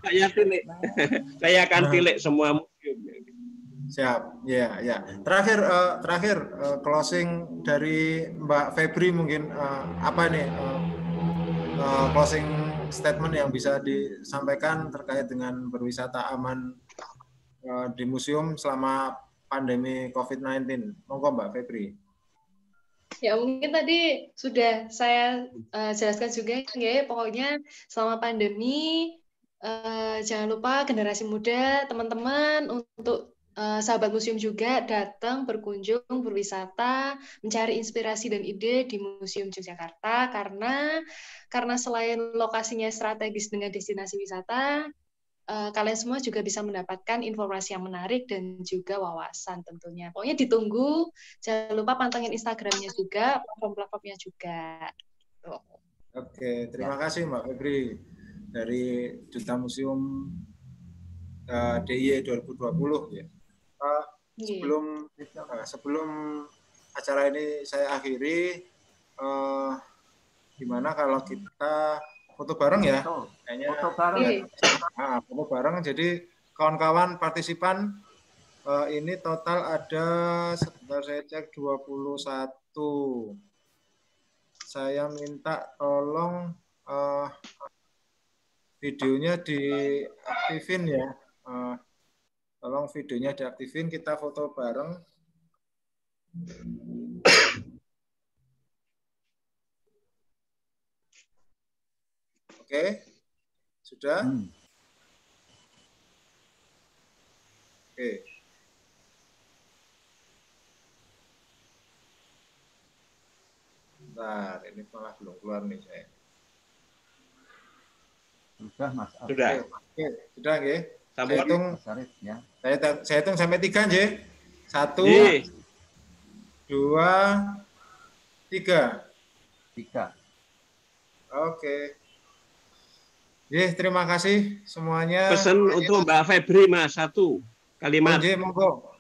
saya akan pilih semua museum. Siap, ya. Terakhir closing dari Mbak Febri mungkin apa nih closing statement yang bisa disampaikan terkait dengan berwisata aman di museum selama pandemi COVID-19. Monggo Mbak Febri. Ya mungkin tadi sudah saya jelaskan juga ya, pokoknya selama pandemi jangan lupa generasi muda, teman-teman untuk sahabat museum juga datang berkunjung, berwisata, mencari inspirasi dan ide di Museum Yogyakarta karena selain lokasinya strategis dengan destinasi wisata, kalian semua juga bisa mendapatkan informasi yang menarik dan juga wawasan tentunya. Pokoknya ditunggu, jangan lupa pantengin Instagramnya juga, platform-platformnya juga. Oke, terima kasih Mbak Febri dari Duta Museum DIY 2020 ya. Sebelum acara ini saya akhiri, gimana kalau kita foto bareng ya? Kayaknya foto bareng. Foto bareng. Jadi kawan-kawan partisipan ini total ada, sebentar saya cek, 21. Saya minta tolong videonya diaktifin ya. Tolong videonya diaktifin, kita foto bareng. Oke, sudah? Oke. Bentar, ini malah belum keluar nih saya. Sudah, Mas. Sudah. Oke, sudah nggih. Saya hitung sampai 3 nggih. 1 2 3. Oke. Terima kasih semuanya. Pesan untuk Mbak Febri Mas, 1 kalimat. Monggo.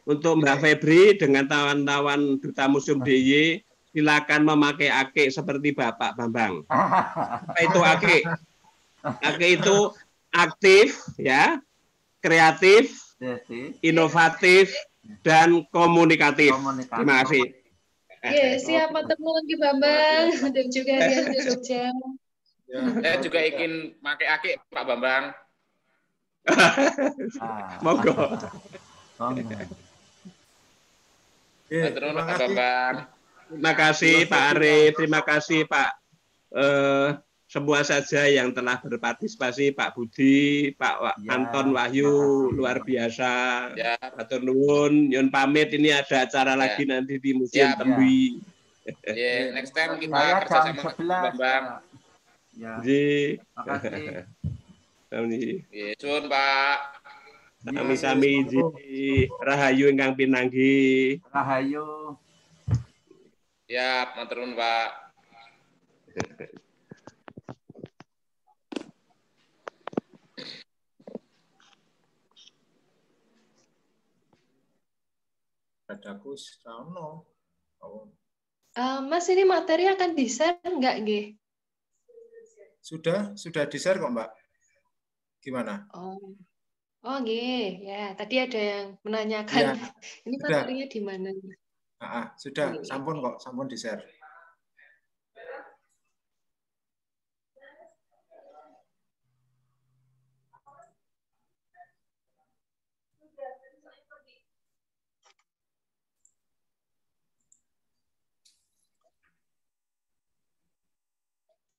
Untuk Mbak Febri dengan tawan-tawan Duta Museum DIY, silakan memakai ake seperti Bapak Bambang. Apa itu ake? Ake itu aktif, ya, kreatif, inovatif, dan komunikatif. Terima kasih. Siap teman Ki Bambang dan juga Harian Jogja. Saya juga ingin pakai ake Pak Bambang. Monggo. Terima kasih Pak Bambang. Terima kasih Pak Arif, terima kasih Pak semua saja yang telah berpartisipasi, Pak Budi, Pak Anton Wahyu, luar biasa. Matur nuwun, nyun pamit, ini ada acara lagi nanti di Museum Tembi. Next time kita kerja sama Pak Bambang. Terima kasih. Sun Pak. Sami-sami rahayu ingkang pinanggi. Rahayu. Ya, matur nuwun Pak. Dadaku sono. Mas, ini materi akan di-share enggak, nggih? Sudah di-share kok, Mbak. Gimana? Oh, nggih. Ya, tadi ada yang menanyakan Ya, ini sudah. materinya di mana? Sudah, Nggih. sampun di-share.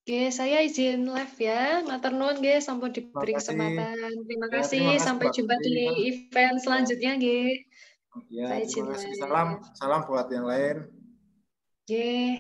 Oke, saya izin live ya. Matur nuwun nggih, sampun diberi kesempatan. Terima kasih. Sampai Mbak jumpa di Putri. event selanjutnya nggih. Ya, Saya izin terima kasih. live. Salam buat yang lain. Nggih.